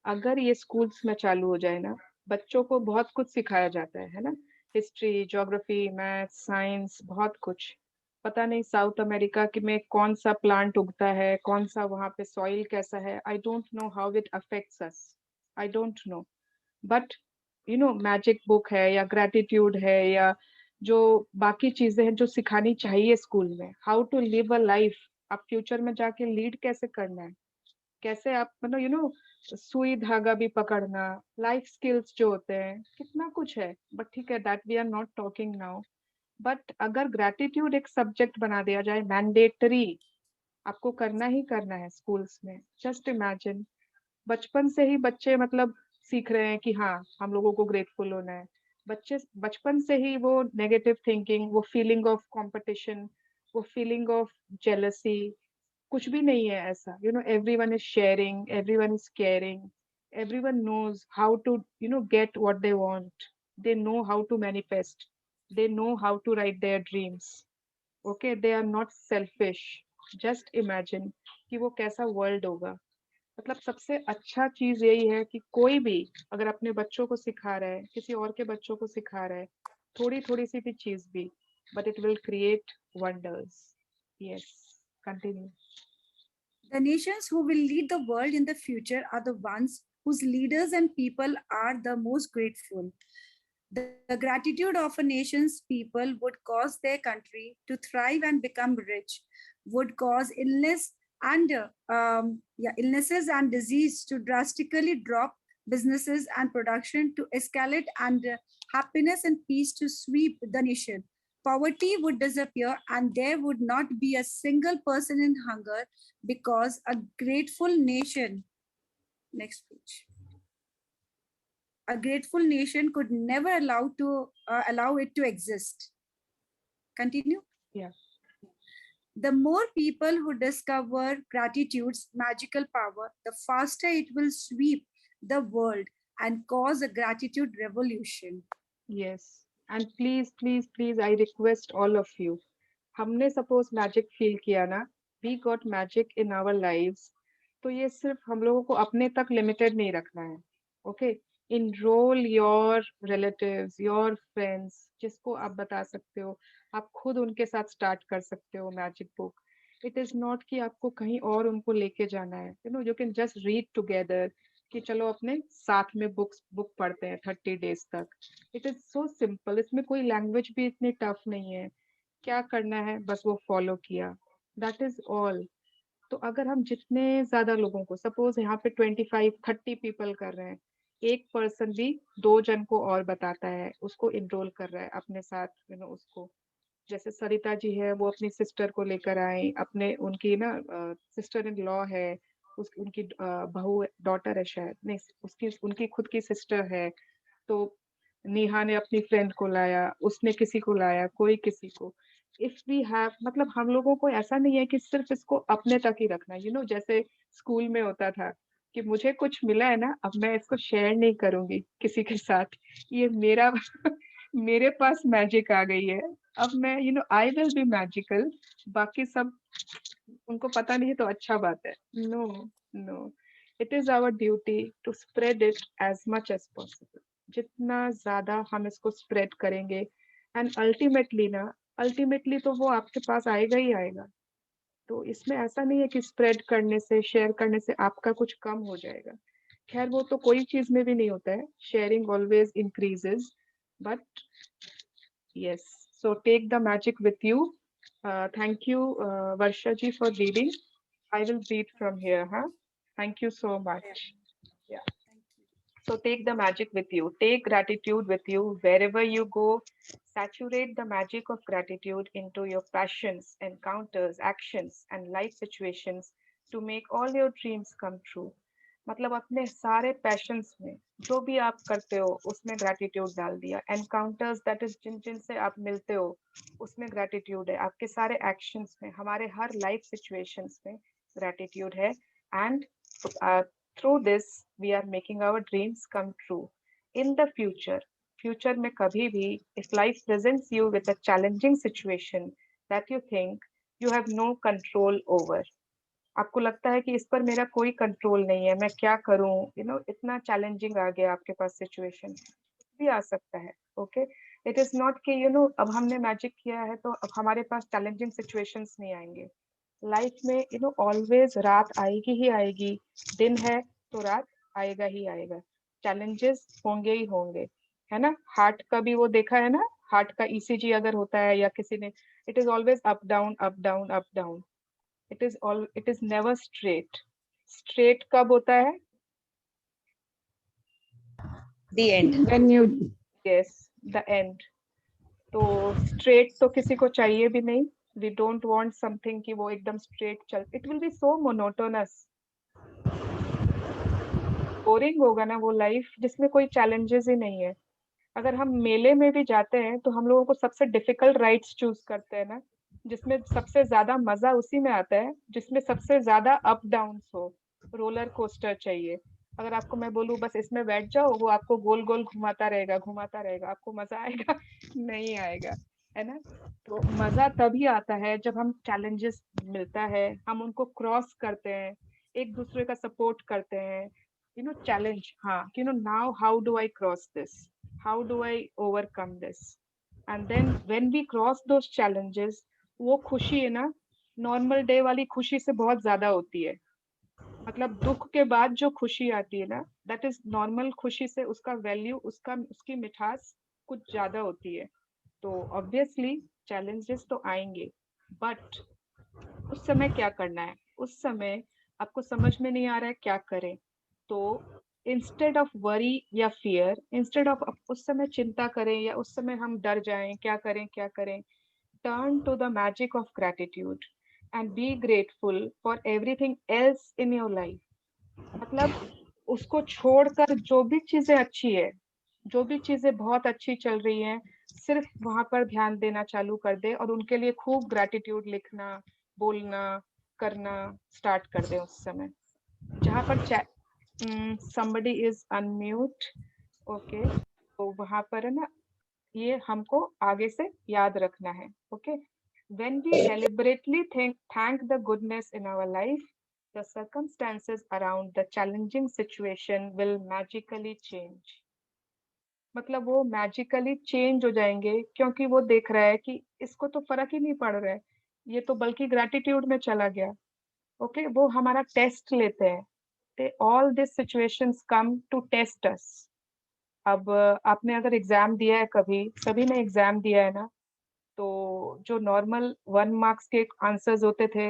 अगर ये schools में चालू हो जाए ना, बच्चों को बहुत कुछ सिखाया जाता है ना, हिस्ट्री, ज्योग्राफी, मैथ्स, साइंस, बहुत कुछ. पता नहीं साउथ अमेरिका में कौन सा प्लांट उगता है, कौन सा वहां पे सॉइल कैसा है. I don't know how it affects us, I don't know. But magic book है या ग्रेटिट्यूड है या जो बाकी चीजें हैं जो सिखानी चाहिए स्कूल में. How to live a life. आप फ्यूचर में जाके लीड कैसे करना है, कैसे आप मतलब सुई धागा भी पकड़ना, लाइफ स्किल्स जो होते हैं, कितना कुछ है. बट ठीक है, that we are not talking now. But अगर ग्रेटिट्यूड एक सब्जेक्ट बना दिया जाए, मैंडेटरी, आपको करना ही करना है स्कूल्स में. जस्ट इमेजिन, बचपन से ही बच्चे मतलब सीख रहे हैं कि हाँ हम लोगों को ग्रेटफुल होना है। बच्चे बचपन से ही वो नेगेटिव थिंकिंग, वो फीलिंग ऑफ कंपटीशन, वो फीलिंग ऑफ जेलसी, कुछ भी नहीं है ऐसा। Everyone is sharing, everyone is caring, everyone knows how to get what they want. They know how to manifest, they know how to write their dreams. Okay, they are not selfish. Just imagine कि वो कैसा world होगा। मतलब सबसे अच्छा चीज यही है कि कोई भी अगर अपने बच्चों को सिखा रहा है, किसी और के बच्चों को सिखा रहा है, थोड़ी थोड़ी सी भी चीज भी, but it will create wonders. Yes, continue. The nations who will lead the world in the future are the ones whose leaders and people are the most grateful. The gratitude of a nation's people would cause their country to thrive and become rich, would cause illnesses and disease to drastically drop, businesses and production to escalate, and happiness and peace to sweep the nation. Poverty would disappear and there would not be a single person in hunger, because a grateful nation, next page, a grateful nation could never allow it to exist. Continue. Yeah. The more people who discover gratitude's magical power, the faster it will sweep the world and cause a gratitude revolution. Yes, and please, please, please, I request all of you. हमने suppose magic feel किया ना, we got magic in our lives. तो ये सिर्फ हम लोगों को अपने तक limited नहीं रखना है. Okay, enroll your relatives, your friends, जिसको आप बता सकते हो, आप खुद उनके साथ start कर सकते हो magic book. It is not कि आपको कहीं और उनको लेके जाना है. You can just read together. कि चलो अपने साथ में बुक पढ़ते हैं 30 days तक. इट इज सो सिंपल, इसमें कोई लैंग्वेज भी इतनी टफ नहीं है. क्या करना है, बस वो फॉलो किया, दैट इज ऑल. तो अगर हम जितने ज्यादा लोगों को, सपोज यहाँ पे 25-30 पीपल कर रहे हैं, एक पर्सन भी 2 जन को और बताता है, उसको इनरोल कर रहा है अपने साथ, उसको, जैसे सरिता जी है वो अपनी सिस्टर को लेकर आए, अपने उनकी ना सिस्टर इन लॉ है, उनकी बहू डॉटर है शायद, नहीं उनकी खुद की सिस्टर है, तो नेहा ने अपनी फ्रेंड को लाया, उसने किसी को लाया, कोई किसी को. इफ वी हैव, मतलब हम लोगों को ऐसा नहीं है कि सिर्फ इसको अपने तक ही रखना. जैसे स्कूल में होता था कि मुझे कुछ मिला है ना, अब मैं इसको शेयर नहीं करूंगी किसी के साथ, ये मेरा मेरे पास मैजिक आ गई है, अब मैं आई विल बी मैजिकल, बाकी सब उनको पता नहीं है तो अच्छा बात है. No no, it is our duty to spread it as much as possible. जितना ज्यादा हम इसको स्प्रेड करेंगे, एंड अल्टीमेटली तो वो आपके पास आएगा ही आएगा. तो इसमें ऐसा नहीं है कि स्प्रेड करने से, शेयर करने से आपका कुछ कम हो जाएगा. खैर वो तो कोई चीज में भी नहीं होता है, sharing always increases, but yes, so take the magic with you. Thank you, Varsha ji, for reading. I will read from here, huh? Thank you so much. Yeah. So take the magic with you. Take gratitude with you wherever you go. Saturate the magic of gratitude into your passions, encounters, actions, and life situations to make all your dreams come true. मतलब अपने सारे patience में जो भी आप करते हो उसमें ग्रैटिट्यूड डाल दिया. एनकाउंटर्स, दैट इज जिन से आप मिलते हो उसमें ग्रैटिट्यूड है. आपके सारे एक्शंस में, हमारे हर लाइफ सिचुएशंस में ग्रैटिट्यूड है. And through this we are making our dreams come true in the future में कभी भी if life presents you with a challenging situation that you think you have no control over, आपको लगता है कि इस पर मेरा कोई कंट्रोल नहीं है, मैं क्या करूं, इतना चैलेंजिंग आ गया आपके पास सिचुएशन, भी आ सकता है. ओके, इट इज नॉट कि अब हमने मैजिक किया है तो अब हमारे पास चैलेंजिंग सिचुएशंस नहीं आएंगे. लाइफ में ऑलवेज रात आएगी ही आएगी, दिन है तो रात आएगा ही आएगा, चैलेंजेस होंगे ही होंगे, है ना. हार्ट का भी वो देखा है ना, हार्ट का ECG अगर होता है या किसी ने, it is always up down up down up down. It is never straight. Straight कब होता है? The end. When you, yes, the end. तो straight तो किसी को चाहिए भी नहीं. We don't want something कि वो एकदम straight चल. It will be so monotonous. Boring होगा ना वो लाइफ जिसमें कोई चैलेंजेस ही नहीं है। अगर हम मेले में भी जाते हैं तो हम लोगों को सबसे डिफिकल्ट राइड्स चूज करते हैं ना, जिसमें सबसे ज्यादा मजा उसी में आता है जिसमें सबसे ज्यादा अप डाउन हो। रोलर कोस्टर चाहिए। अगर आपको मैं बोलूँ बस इसमें बैठ जाओ, वो आपको गोल गोल घुमाता रहेगा, आपको मजा आएगा? नहीं आएगा, है ना। तो मजा तभी आता है जब हम चैलेंजेस मिलता है, हम उनको क्रॉस करते हैं, एक दूसरे का सपोर्ट करते हैं, चैलेंज, हाँ, now how do I cross this, how do I overcome this, and then when we cross those challenges, वो खुशी है ना, नॉर्मल डे वाली खुशी से बहुत ज्यादा होती है। मतलब दुख के बाद जो खुशी आती है ना, दैट इज नॉर्मल खुशी से, उसका वैल्यू, उसकी मिठास कुछ ज्यादा होती है। तो ऑब्वियसली चैलेंजेस तो आएंगे, बट उस समय क्या करना है, उस समय आपको समझ में नहीं आ रहा है क्या करें, तो इंस्टेड ऑफ वरी या फियर, इंस्टेड ऑफ उस समय चिंता करें या उस समय हम डर जाएं क्या करें, turn to the magic of gratitude and be grateful for everything else in your life. मतलब उसको छोड़कर जो भी चीजें अच्छी है, जो भी चीजें बहुत अच्छी चल रही हैं, सिर्फ वहां पर ध्यान देना चालू कर दे और उनके लिए खूब ग्रैटिट्यूड लिखना, बोलना, करना स्टार्ट कर दे उस समय। जहां पर somebody is unmute, ओके, तो वहां पर है ना, ये हमको आगे से याद रखना है, okay. when we deliberately thank the goodness in our life, the circumstances around the challenging situation will magically change। मतलब वो मैजिकली चेंज हो जाएंगे, क्योंकि वो देख रहा है कि इसको तो फर्क ही नहीं पड़ रहा है, ये तो बल्कि ग्रैटिट्यूड में चला गया, ओके। वो हमारा टेस्ट लेते हैं, all these situations come to test us। अब आपने अगर एग्जाम दिया है, कभी सभी ने एग्जाम दिया है ना, तो जो नॉर्मल 1 मार्क्स के आंसर्स होते थे,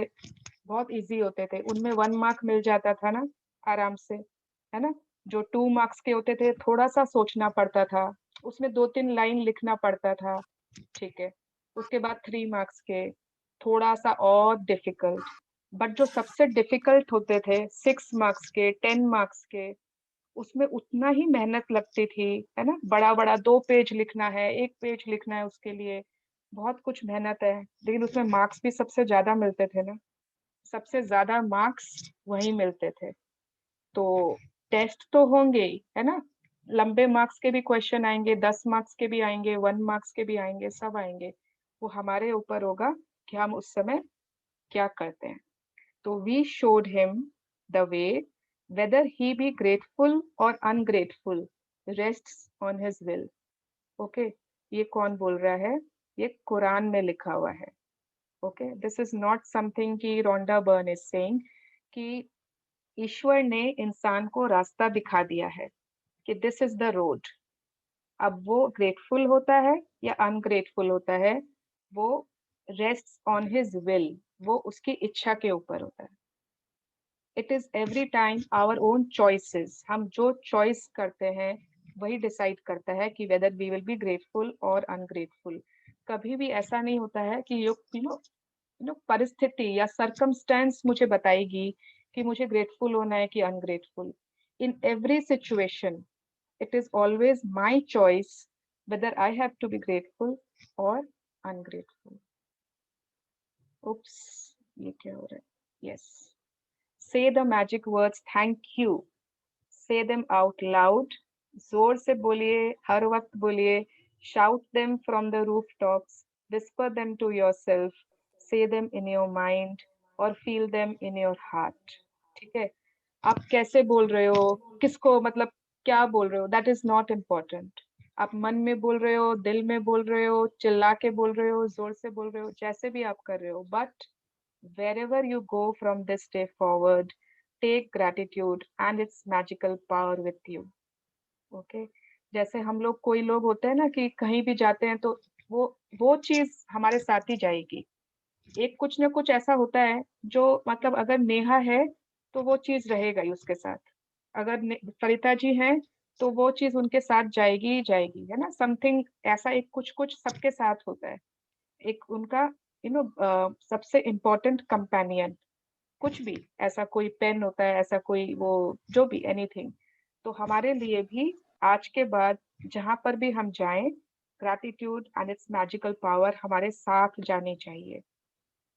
बहुत इजी होते थे, उनमें 1 मार्क मिल जाता था ना आराम से, है ना। जो 2 मार्क्स के होते थे, थोड़ा सा सोचना पड़ता था, उसमें 2-3 लाइन लिखना पड़ता था, ठीक है। उसके बाद 3 मार्क्स के थोड़ा सा और डिफिकल्ट, बट जो सबसे डिफिकल्ट होते थे 6 मार्क्स के, 10 मार्क्स के, उसमें उतना ही मेहनत लगती थी, है ना। बड़ा बड़ा 2 पेज लिखना है, 1 पेज लिखना है, उसके लिए बहुत कुछ मेहनत है, लेकिन उसमें मार्क्स भी सबसे ज्यादा मिलते थे ना, सबसे ज्यादा मार्क्स वही मिलते थे। तो टेस्ट तो होंगे ही, है ना, लंबे मार्क्स के भी क्वेश्चन आएंगे, 10 मार्क्स के भी आएंगे, 1 मार्क्स के भी आएंगे, सब आएंगे। वो हमारे ऊपर होगा कि हम उस समय क्या करते हैं। तो we showed him the way, whether he be grateful or ungrateful rests on his will। Okay, ये कौन बोल रहा है? ये कुरान में लिखा हुआ है, okay. This is not something कि रोंडा बर्न इज सेइंग, कि ईश्वर ने इंसान को रास्ता दिखा दिया है कि दिस इज द रोड। अब वो ग्रेटफुल होता है या अनग्रेटफुल होता है, वो रेस्ट्स ऑन हिज विल, वो उसकी इच्छा के ऊपर होता है। It is every time our own choices, हम जो चॉइस करते हैं वही डिसाइड करता है कि whether we will be grateful और अनग्रेटफुल। कभी भी ऐसा नहीं होता है कि परिस्थिति या सर्कमस्टेंस मुझे बताएगी कि मुझे ग्रेटफुल होना है कि ungrateful. In every situation it is always my choice whether I have to be grateful or ungrateful। Oops, ये क्या हो रहा है? Yes, say the magic words thank you, say them out loud, जोर से बोलिए, हर वक्त बोलिए, shout them from the rooftops, whisper them to yourself, say them in your mind or feel them in your heart। ठीक है, आप कैसे बोल रहे हो, किसको, मतलब क्या बोल रहे हो, दैट इज नॉट इम्पोर्टेंट। आप मन में बोल रहे हो, दिल में बोल रहे हो, चिल्ला के बोल रहे हो, जोर से बोल रहे हो, जैसे भी आप कर रहे हो, but wherever you go from this day forward, take gratitude and its magical power with you। Okay, जैसे हम लोग, कोई लोग होते हैं ना कि कहीं भी जाते हैं तो वो चीज हमारे साथ ही जाएगी। एक कुछ ना कुछ ऐसा होता है जो, मतलब अगर नेहा है तो वो चीज रहेगा ही उसके साथ, अगर सरिता जी हैं तो वो चीज उनके साथ जाएगी ही जाएगी, है ना। समथिंग ऐसा, एक कुछ कुछ सबके साथ होता है, एक उनका सबसे इम्पोर्टेंट कंपेनियन। कुछ भी ऐसा, कोई पेन होता है, ऐसा कोई वो, जो भी एनीथिंग, तो हमारे लिए भी आज के बाद जहां पर भी हम जाएं, gratitude and it's magical power हमारे साथ जानी चाहिए.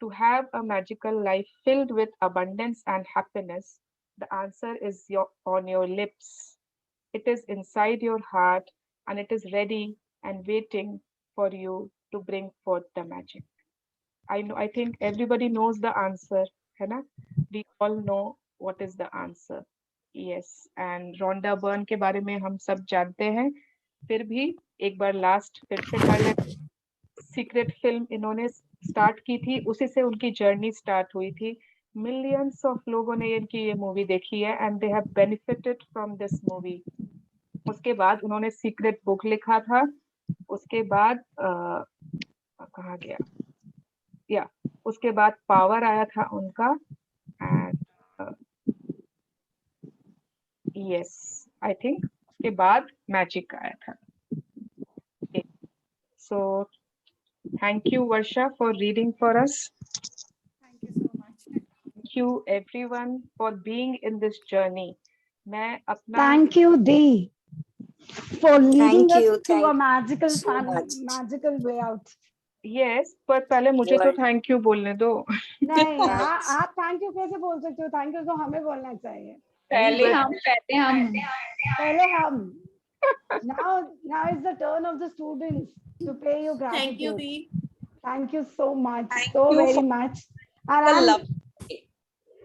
To have a magical life filled with abundance and happiness, the answer is on your lips. It is inside your heart and it is ready and waiting for you to bring forth the magic. I think everybody knows the answer, है ना? We all know what is the answer. Yes, and Rhonda Byrne के बारे में हम सब जानते हैं. फिर भी एक बार लास्ट फिर से कर लेते. सीक्रेट फिल्म इन्होंने स्टार्ट की थी, उसी से उनकी जर्नी स्टार्ट हुई थी. मिलियंस ऑफ लोगों ने इनकी ये मूवी देखी है and they have benefited from this movie. उसके बाद उन्होंने सीक्रेट बुक लिखा था. उसके बाद कहाँ गया या उसके बाद पावर आया था उनका. एंड यस, आई थिंक उसके बाद मैजिक आया था. सो thank you, Varsha, for reading for us. Thank you so much. Thank you, everyone, for being in this journey. मैं अपना Thank you, Dee, for leading Thank you. us to a Thank magical, you so fun, much. magical way out. yes, पर पहले मुझे तो thank you बोलने दो. नहीं, आप थैंक यू कैसे बोल सकते हो? थैंक यू तो हमें बोलना चाहिए. पहले हम. Now is the turn of the students to pay you gratitude. Thank you, Dee. Thank you so much, Thank so you very for much. the And love.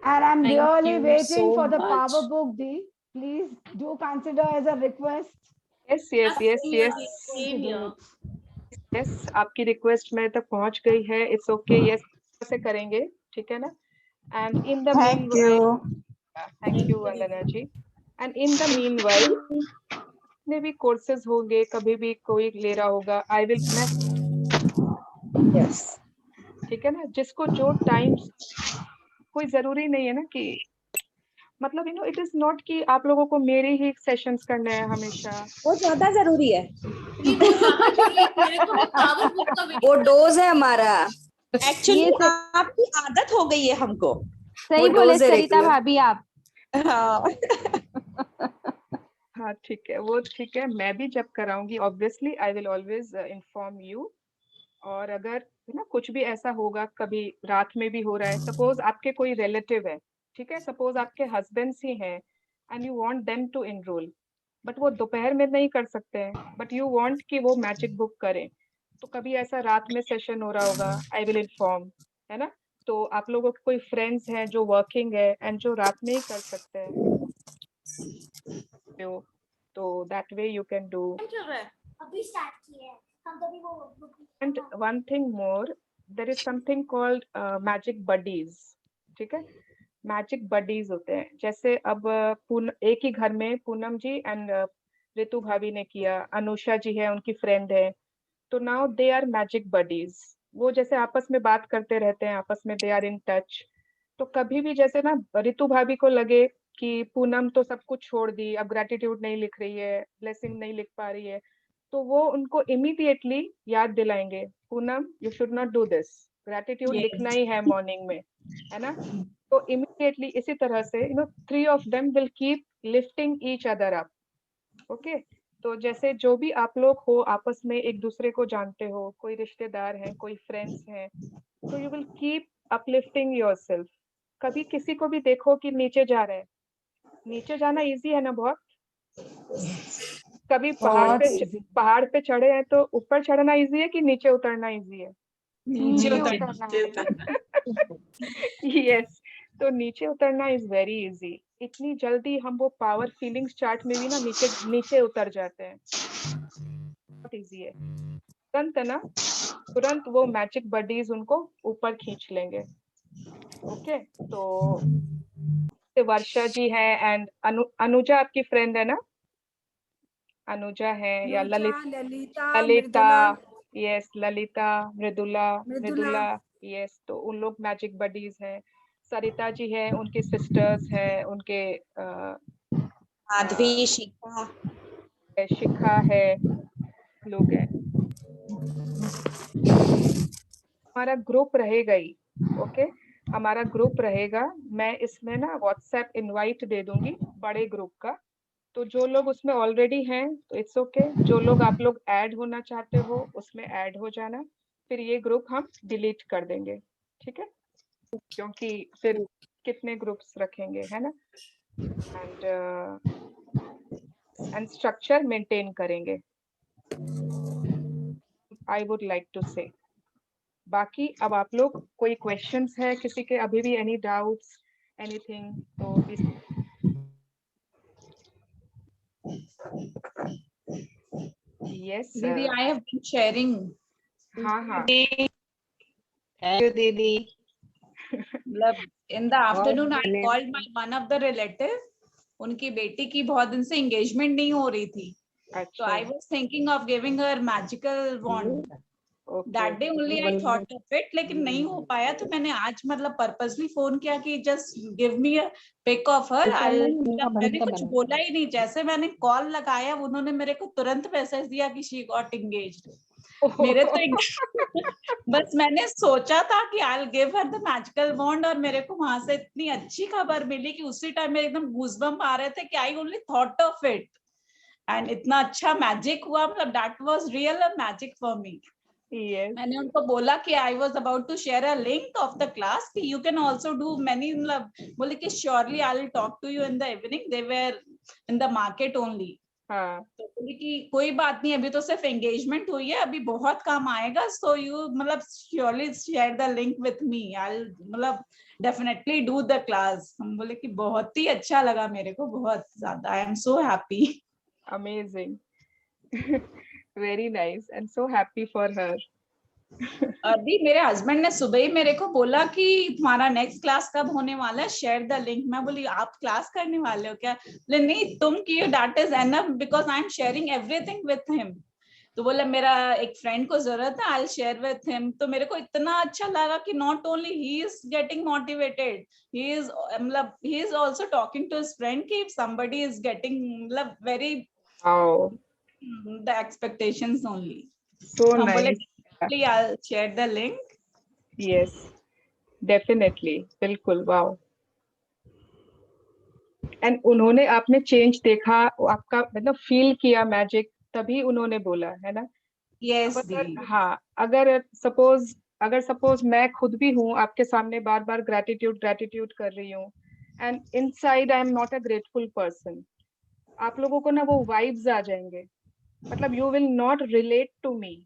I'm Thank really you waiting so for the much. power book, Dee. Please do consider as a request. yes, yes, yes, yes, Same here. yes. आपकी request मेरे तक पहुंच गई है. It's okay. Yes, ऐसे करेंगे, ठीक है ना? And in the Thank meanwhile, you. thank you, Vandana ji. And in the meanwhile, जितने भी कोर्सेज होंगे, कभी भी कोई ले रहा होगा, I will Yes. ठीक है ना? जिसको जो टाइम, कोई जरूरी नहीं है ना कि मतलब इट इज नॉट कि आप लोगों को मेरे ही सेशंस करने हैं हमेशा. वो ज्यादा जरूरी है. वो डोज है हमारा. एक्चुअली आपकी आदत हो गई है हमको. सही बोले सरिता भाभी आप. हाँ. हाँ ठीक है, वो ठीक है. मैं भी जब कराऊंगी obviously I will always inform you. और अगर ना कुछ भी ऐसा होगा, कभी रात में भी हो रहा है, सपोज आपके कोई रिलेटिव है, ठीक है, सपोज आपके हस्बैंड्स ही हैं and you want them to enrol, but वो दोपहर में नहीं कर सकते हैं, बट यू वांट कि वो मैजिक बुक करें, तो कभी ऐसा रात में सेशन हो रहा होगा, आई विल इन्फॉर्म, है ना? तो आप लोगों के कोई फ्रेंड्स हैं जो वर्किंग है एंड जो रात में ही कर सकते हैं, तो that way you can do. अभी स्टार्ट किया है. And one thing more, there is something called magic buddies. ठीक है, मैजिक बडीज होते हैं. जैसे अब एक ही घर में पूनम जी एंड रितु भाभी ने किया, अनुषा जी है उनकी फ्रेंड है, तो now they are magic buddies. वो जैसे आपस में बात करते रहते हैं, आपस में दे आर इन टच. तो कभी भी जैसे ना रितु भाभी को लगे कि पूनम तो सब कुछ छोड़ दी, अब ग्रेटिट्यूड नहीं लिख रही है, ब्लेसिंग नहीं लिख पा रही है, तो वो उनको इमीडिएटली याद दिलाएंगे, Poonam you should not do this, gratitude लिखना ही है मॉर्निंग में, है ना? तो इमीडिएटली इसी तरह से three of them will keep lifting each other up. Okay, तो जैसे जो भी आप लोग हो आपस में एक दूसरे को जानते हो, कोई रिश्तेदार हैं, कोई फ्रेंड्स हैं, तो you will keep uplifting yourself. कभी किसी को भी देखो कि नीचे जा रहे हैं, नीचे जाना इजी है ना बहुत. कभी पहाड़ पे चढ़े हैं तो ऊपर चढ़ना इजी है कि नीचे उतरना इजी है? नीचे उतरना. यस, तो नीचे उतरना इज वेरी इजी. इतनी जल्दी हम वो पावर फीलिंग्स चार्ट में भी ना नीचे उतर जाते हैं, बहुत इजी है. तुरंत ना तुरंत वो मैजिक बडीज उनको ऊपर खींच लेंगे. ओके, तो वर्षा जी है एंड अनुजा आपकी फ्रेंड है ना? अनुजा है या ललिता, यस, ललिता, मृदुला, यस, तो उन लोग मैजिक बडीज हैं. सरिता जी है, उनकी सिस्टर्स है, उनके माधवी, शिखा है, लोग हैं. हमारा ग्रुप रहेगा ही. ओके, हमारा ग्रुप रहेगा. मैं इसमें ना व्हाट्सएप इनवाइट दे दूंगी बड़े ग्रुप का, तो जो लोग उसमें ऑलरेडी हैं तो इट्स ओके, जो लोग आप लोग ऐड होना चाहते हो उसमें ऐड हो जाना, फिर ये ग्रुप हम डिलीट कर देंगे, ठीक है, क्योंकि फिर कितने ग्रुप्स रखेंगे, है ना, एंड स्ट्रक्चर मेंटेन करेंगे, आई वुड लाइक टू से। बाकी अब आप लोग कोई क्वेश्चंस है किसी के, अभी भी एनी डाउट्स एनीथिंग, तो yes Didi, I have been sharing. हाँ हाँ Thank you, Didi. In the afternoon, I brilliant. called my one of the relative. उनकी बेटी की बहुत दिन से engagement नहीं हो रही थी. So अच्छा I was thinking of giving her magical wand. That day only I thought of it, लेकिन नहीं हो पाया, तो मैंने आज मतलब purposely फोन किया कि just give me a pic of her. मैंने कुछ बोला ही नहीं, जैसे मैंने कॉल लगाया उन्होंने मेरे को तुरंत मैसेज दिया कि she got engaged. मेरे तो बस मैंने सोचा था कि I'll give her the magical wand, और मेरे को वहां से इतनी अच्छी खबर मिली कि उसी टाइम मेरे एकदम गूज़बम्प आ रहे थे कि I only thought of it, and इतना अच्छा मैजिक हुआ, मतलब that was real a magic for me. Yes. मैंने उनको बोला कि I was about to share a link of the class कि you can also do many, मतलब बोले कि surely I'll talk to you in the evening. They were in the market only. हाँ तो बोली कि कोई बात नहीं, अभी तो सिर्फ एंगेजमेंट हुई है, अभी बहुत काम आएगा, so you मतलब surely share the link with me. I'll मतलब definitely do the class. हम बोले कि बहुत ही अच्छा लगा मेरे को, बहुत ज्यादा. I am so happy. Amazing. Very nice and so happy for her. अभी मेरे हस्बैंड ने सुबह ही मेरे को बोला कि तुम्हारा नेक्स्ट क्लास कब होने वाला है, शेयर द लिंक. मैं बोली आप क्लास करने वाले हो क्या? नहीं तुम की that is enough because I am sharing everything with him. तो बोला मेरा एक फ्रेंड को जरूरत है, I will share with him. तो मेरे को इतना अच्छा लगा कि not only he is getting motivated, he is मतलब he is also talking to his friend कि इफ समबडी इज गेटिंग मतलब very the expectations only. So हम बोले nice. I'll share the link. Yes, definitely. बिल्कुल. Wow. And उन्होंने आपने change देखा, आपका मतलब फील किया मैजिक, तभी उन्होंने बोला, है ना? Yes, हाँ, अगर सपोज मैं खुद भी हूँ आपके सामने बार बार ग्रेटिट्यूड कर रही हूँ, and inside I am not a grateful person, आप लोगों को ना वो वाइब्स आ जाएंगे, मतलब you will not relate to me.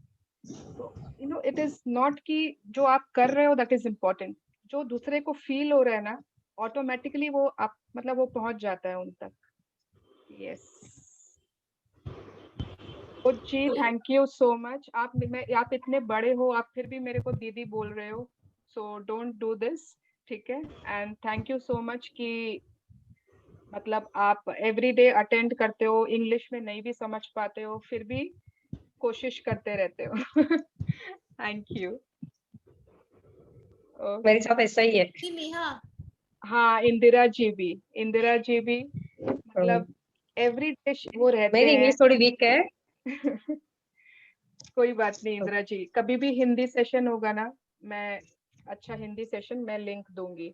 You know it is not कि जो आप कर रहे हो दैट इज इम्पोर्टेंट, जो दूसरे को फील हो रहा है ना, ऑटोमेटिकली वो आप मतलब वो पहुंच जाता है उन तक. यस जी, थैंक यू सो मच. आप इतने बड़े हो, आप फिर भी मेरे को दीदी बोल रहे हो, सो डोंट डू दिस, ठीक है. And thank you so much कि मतलब आप एवरी डे अटेंड करते हो, इंग्लिश में नहीं भी समझ पाते हो फिर भी कोशिश करते रहते हो. Thank you. मेरे साथ ऐसा ही है. हाँ, इंदिरा जी भी मतलब एवरी डे वो रहते मेरी हैं. इंग्लिश थोड़ी वीक है. कोई बात नहीं इंदिरा जी, कभी भी हिंदी सेशन होगा ना, मैं अच्छा हिंदी सेशन मैं लिंक दूंगी.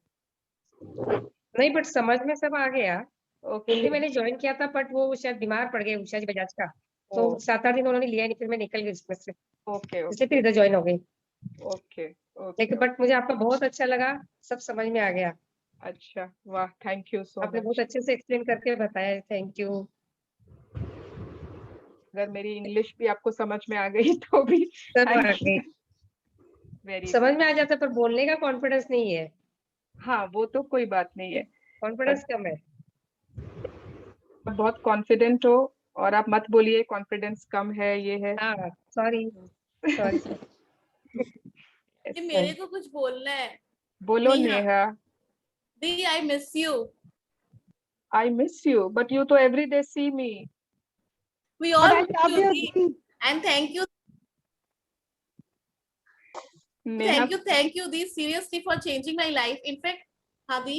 नहीं बट समझ में सब आ गया. ओके. हिंदी मैंने ज्वाइन किया था बट वो शायद बीमार पड़ गए उषा जी बजाज का, तो 7-8 दिन उन्होंने लिया नहीं, फिर मैं निकल गई उसमें से. ओके इसलिए फिर इधर ज्वाइन हो गई. ओके. लेकिन बट मुझे आपका बहुत अच्छा लगा, सब समझ में आ गया. अच्छा, वाह, थैंक यू सो आपने मच. बहुत अच्छे से एक्सप्लेन करके बताया, थैंक यू. अगर मेरी इंग्लिश भी आपको समझ में आ गई तो भी सब आ गई. वेरी समझ में आ जाता पर बोलने का कॉन्फिडेंस नहीं है. हाँ, वो तो कोई बात नहीं है, कॉन्फिडेंस कम है. आप बहुत कॉन्फिडेंट हो, और आप मत बोलिए कॉन्फिडेंस कम है, ये है. हाँ सॉरी. मेरे को कुछ बोलना है. बोलो नेहा. दी I miss you. I miss you, but you to every day see me. We all miss you, and thank you. Neha. Thank you, Dee, seriously for changing my life. In fact, Hadi.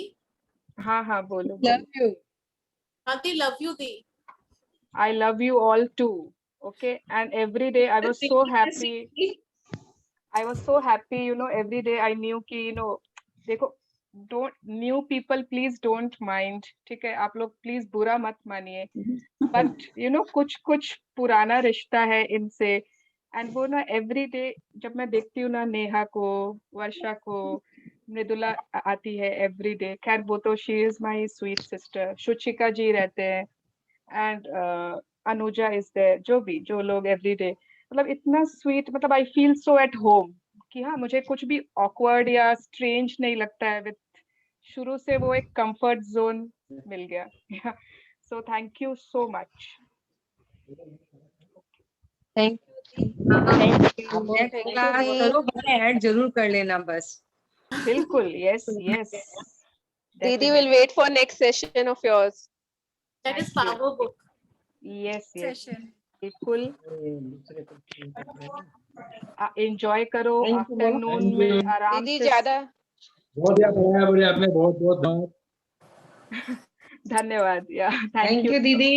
हाँ, बोलो. Love you. Hadi, love you, Dee. I love you all too. Okay, and every day I was so happy. You know, every day I knew कि, you know, देखो don't, new people please don't mind, ठीक है, आप लोग please बुरा मत मानिए, but you know कुछ कुछ पुराना रिश्ता है इनसे, एंड वो ना एवरी डे जब मैं देखती हूँ ना, नेहा को, वर्षा को, मृदुला आती है एवरी डे, खैर वो तो she is my sweet sister, Shuchika ji रहते हैं, एंड अनुजा इज देयर, जो लोग एवरी डे, मतलब इतना स्वीट, मतलब I feel so at home कि हाँ, मुझे कुछ भी ऑकवर्ड या स्ट्रेंज नहीं लगता है, विद शुरू से वो एक कंफर्ट जोन मिल गया। So thank you so much. Thank you, add जरूर कर लेना बस। बिल्कुल, yes yes. Didi will wait for next session of yours. That is power book. Yes yes, Session. बिल्कुल। एंजॉय करो आफ्टरनून में आराम दीदी से। ज्यादा बढ़िया बढ़िया, आपने बहुत बहुत धन्यवाद। या थैंक यू दीदी,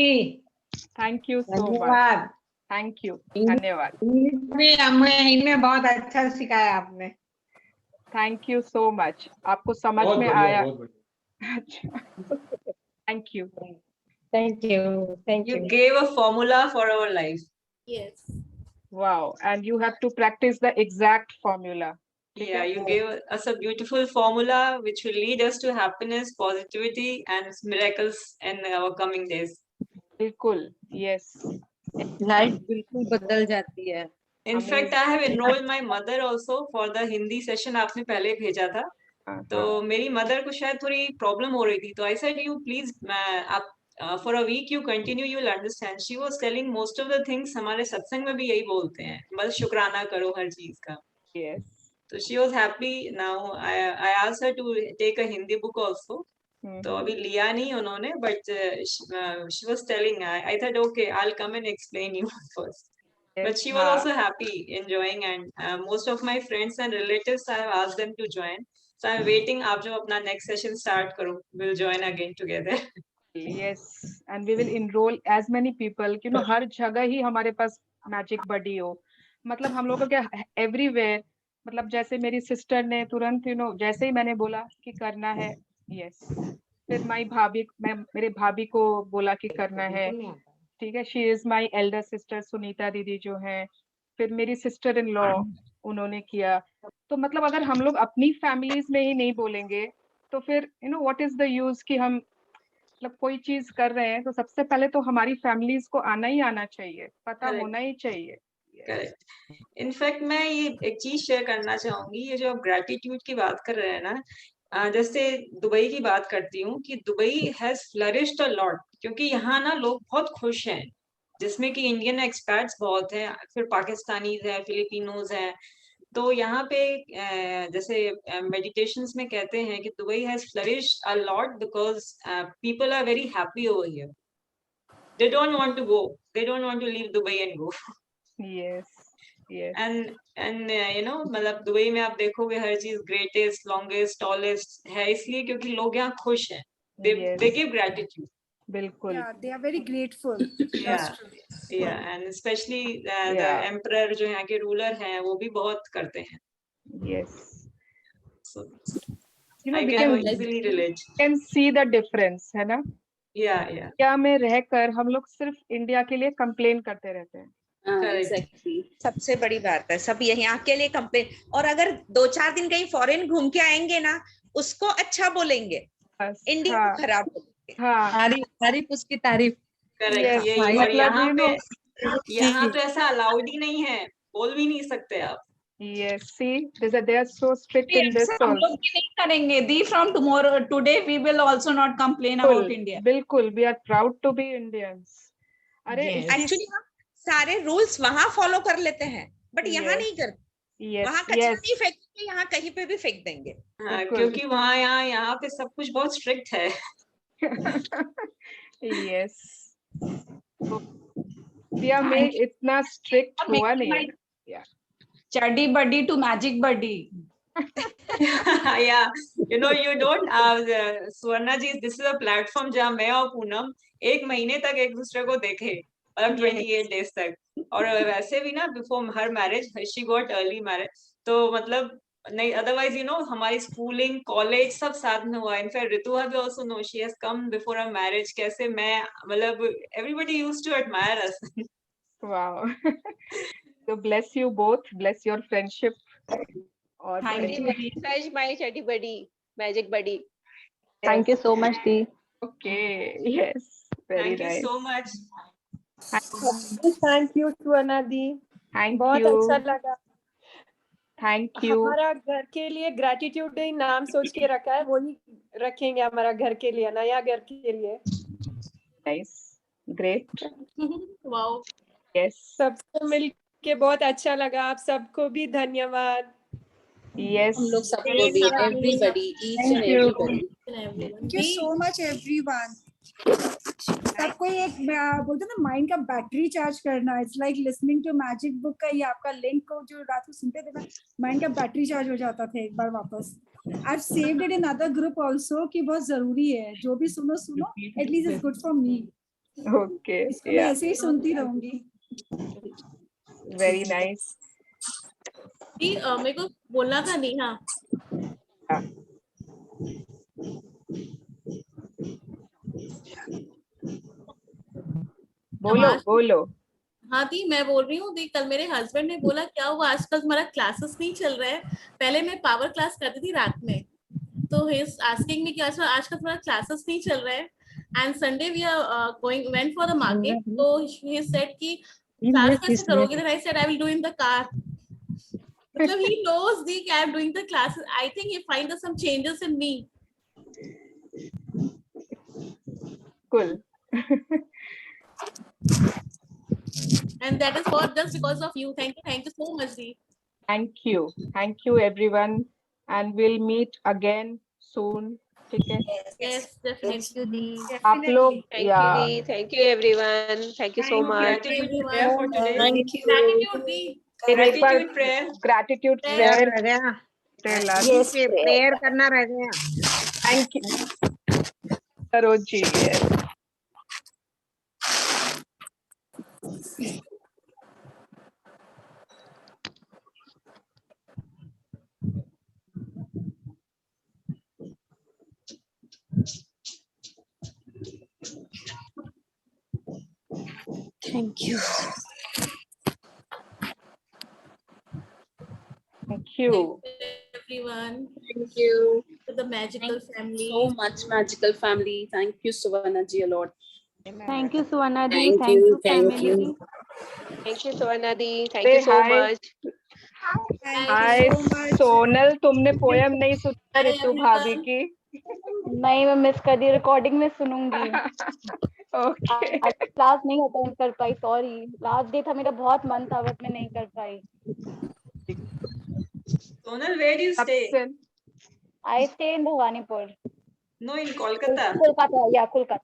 थैंक यू सो मच, धन्यवाद। थैंक यू, धन्यवाद। हमें बहुत अच्छा सिखाया आपने। थैंक यू सो मच, आपको समझ बहुत में बढ़िया, आया? बहुत बढ़िया। Thank you, thank you, thank You you. gave a formula for our life. Yes. wow, and you have to practice the exact formula. Yeah, you gave us a beautiful formula which will lead us to happiness, positivity, and miracles in our coming days. बिल्कुल, yes, life बिल्कुल बदल जाती है। In fact, I have enrolled my mother also for the Hindi session आपने पहले भेजा था। तो मेरी मदर को शायद थोड़ी प्रॉब्लम हो रही थी, तो I said you please आप for a week you continue, you will understand. She was telling most of the things हमारे सत्संग में भी यही बोलते हैं, बस शुक्राना करो हर चीज का। yes. तो she was happy. Now I asked her to take a Hindi book also. तो अभी लिया नहीं उन्होंने, but she was telling, I thought okay, I'll come and explain you first. But she was also happy, enjoying, and most of my friends and relatives, I have asked them to join. So I'm waiting. आप जब अपना next session start करो, we'll join again together. Yes, and we will enroll as many people, you know, हर जगह ही हमारे पास magic बडी हो, मतलब हम लोगों के एवरीवेयर, मतलब जैसे मेरी सिस्टर ने तुरंत जैसे ही मैंने बोला कि करना है, यस, फिर मैं मेरे भाभी को बोला कि करना है, ठीक है, she is my elder sister Sunita दीदी जो है, फिर मेरी सिस्टर इन लॉ, उन्होंने किया। तो मतलब अगर हम लोग अपनी फैमिलीज में ही नहीं बोलेंगे तो फिर व्हाट इज द यूज कि हम मतलब कोई चीज कर रहे हैं, तो सबसे पहले तो हमारी फैमिलीज को आना ही आना चाहिए, पता होना ही चाहिए। करेक्ट। इनफैक्ट मैं ये एक चीज शेयर करना चाहूंगी, ये जो आप ग्रेटिट्यूड की बात कर रहे हैं ना, जैसे दुबई की बात करती हूँ कि Dubai has flourished a lot, क्योंकि यहाँ ना लोग बहुत खुश हैं, जिसमें कि इंडियन एक्सपर्ट्स बहुत हैं, फिर पाकिस्तानीज हैं, फिलिपिनोज हैं। तो यहाँ पे जैसे मेडिटेशंस में कहते हैं कि Dubai has flourished a lot because people are very happy over here, they don't want to go, they don't want to leave Dubai and go. Yes, yes. And you know, मतलब Dubai में आप देखोगे हर चीज greatest, longest, tallest है, इसलिए क्योंकि लोग यहाँ खुश हैं, they give gratitude. बिल्कुल। Yeah, they are very grateful. Yeah, yeah, and especially the emperor जो यहाँ के रूलर हैं, वो भी बहुत करते हैं। Yes. So I can easily relate. Can see the difference, है ना? Yeah, yeah. क्या में रहकर हम लोग सिर्फ इंडिया के लिए कंप्लेन करते रहते हैं। Exactly. सबसे बड़ी बात है, सब यहाँ के लिए कंप्लेन, और अगर 2-4 दिन कहीं फॉरेन घूम के आएंगे ना, उसको अच्छा बोलेंगे, इंडिया को खराब बोलेंगे। तारीफ उसकी तारीफ। करेक्ट, यही। और यहाँ पे ऐसा अलाउड ही नहीं है, बोल भी नहीं सकते आप। Yes, see, they are so strict in this हम लोग भी नहीं करेंगे। दी from tomorrow, today we will also not complain about India. बिल्कुल, we are proud to be Indians. अरे एक्चुअली हम सारे रूल्स वहाँ फॉलो कर लेते हैं, बट यहाँ नहीं करते। वहाँ कचरा नहीं फेंकेंगे, यहाँ कहीं पे भी फेंक देंगे। हाँ, क्योंकि वहाँ यहाँ पे सब कुछ बहुत स्ट्रिक्ट है। Yes. इंडिया में इतना स्ट्रिक्ट हुआ नहीं है। Yeah. Chuddy buddy to magic buddy. Yeah, you know, you don't. Swarna ji, this is a platform जहाँ मैं और पूनम 1 महीने तक एक दूसरे को देखे, मतलब 28 days तक। और वैसे भी ना, before her marriage, she got early marriage, तो मतलब नहीं, otherwise you know हमारी schooling, college सब साथ में हुआ. In fact, Ritu has also know she has come before our marriage. कैसे मैं मतलब everybody used to admire us. Wow. So bless you both, bless your friendship. और Very much. Fresh my chatty buddy, magic buddy. Thank you so much, Dee. Okay, yes, very Thank you nice. so much. Thank you Suvarna the, Thank बहुत you. अच्छा लगा. Thank you. हमारा घर के लिए gratitude day नाम सोच के रखा है, वही रखेंगे हमारा घर के लिए, नया घर के लिए. Nice, great. Wow. Yes. सबको मिल के बहुत अच्छा लगा. आप सबको भी धन्यवाद. Yes. हम लोग सबको भी, everybody, each and everybody. Thank you so much everyone. सबको एक बोलते ना माइंड का बैटरी चार्ज करना. It's like listening to magic book का ये आपका लिंक को जो रात को सुनते थे ना, माइंड का बैटरी चार्ज हो जाता था एक बार वापस. I saved it in other group also कि बहुत जरूरी है, जो भी सुनो at least it's good for me. Okay. मैं ऐसे ही सुनती रहूंगी. Very nice. मेरे को बोलना था नेहा. बोलो. हाँ दी, मैं बोल रही हूँ दी, कल मेरे हस्बैंड ने बोला क्या हुआ आजकल तुम्हारा क्लासेस नहीं चल रहा है. पहले मैं पावर क्लास करती थी रात में, तो ही इज आस्किंग मी कि आजकल तुम्हारा क्लासेस नहीं चल रहा है. And Sunday we are went for the market, तो ही सेड कि क्लास कैसे करोगे. Then I said I will do in the car. मतलब he knows the I am doing the classes. I think he find some changes in me. Cool. And that is for just because of you. Thank you so much, Dee. Thank you everyone, and we'll meet again soon. ठीक है? Yes, definitely. आप लोग, Thank you everyone. Thank you so much. Thank you. Gratitude, Dee. Gratitude prayer रह गया. Yes, prayer करना रह गया. Thank you. Saroj ji. Thank you. Thank you. Everyone. Thank you. To the magical family. So much magical family. Thank you, Suvarna ji, a lot. Thank you, Suvarna di. Thank you, family. Thank you, Suvarna di. Thank you so much. Hi, Sonal, तुमने poem नहीं सुना ऋतु भाभी की? नहीं, मैं miss कर दी. Recording में सुनूंगी. Okay. Class नहीं अटेंड कर पाई, सॉरी. लास्ट डे था मेरा, बहुत मन था, बट मैं नहीं कर पाई. Sonal, where do you stay? I stay in Bhawanipur. No, in Kolkata. Kolkata.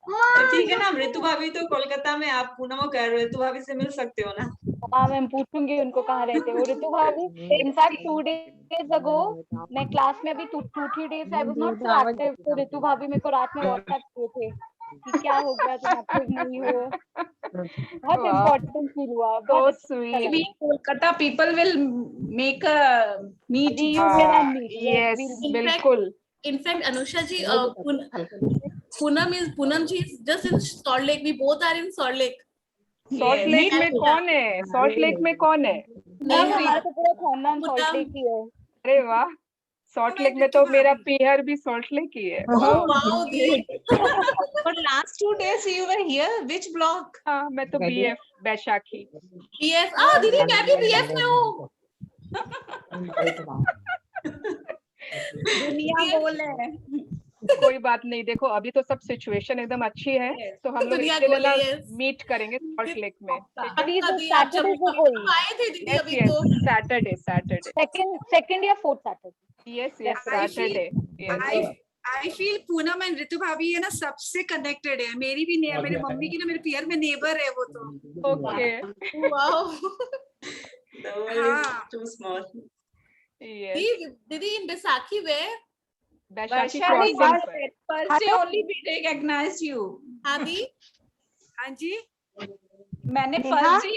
तो ठीक है ना, ऋतु भाभी तो कोलकाता में, आप पुणे में कर रहे हो, ऋतु भाभी से मिल सकते हो ना. हाँ, मैं पूछूंगी उनको कहाँ रहते हैं वो. ऋतु भाभी, इनफैक्ट 2 days ago मैं क्लास में अभी 2-3 days I was not so active, तो ऋतु भाभी मेरे को रात में व्हाट्सएप किए थे कि क्या हो गया, तुम एक्टिव नहीं हो. बहुत इम्पोर्टेंट फील हुआ. So sweet. Maybe Kolkata people will make a meet you. Yes, बिल्कुल. In fact, Anusha ji, Poonam ji is just in Salt Lake. We both are in Salt Lake. Salt Lake में कौन है? Salt Lake में कौन है? हमारा तो पूरा खानदान Salt Lake ही है. अरे वाह. Salt Lake में तो मेरा पीहर भी Salt Lake ही है. Oh wow, Dee. But last 2 days you were here. Which block? हाँ, मैं तो BF बैशाखी. BF. Ah, दीदी मैं भी BF में हूँ. दुनिया बोल है. कोई बात नहीं, देखो अभी तो सब सिचुएशन एकदम अच्छी है, तो हम लोग मीट करेंगे सॉल्ट लेक में. अभी तो सैटरडे को कोई आए थे दीदी अभी तो. सैटरडे सेकंड या fourth Saturday. Yes Saturday. I feel Poonam and Ritu भाभी है ना सबसे कनेक्टेड है. मेरी भी मेरी मम्मी की ना मेरे पियर में नेबर है वो तो. ओके. वाओ. हाँ. Too small. दीदी in Baisakhi where? Baisakhi first day only we recognize you. हाँ दी. हाँ जी. मैंने first day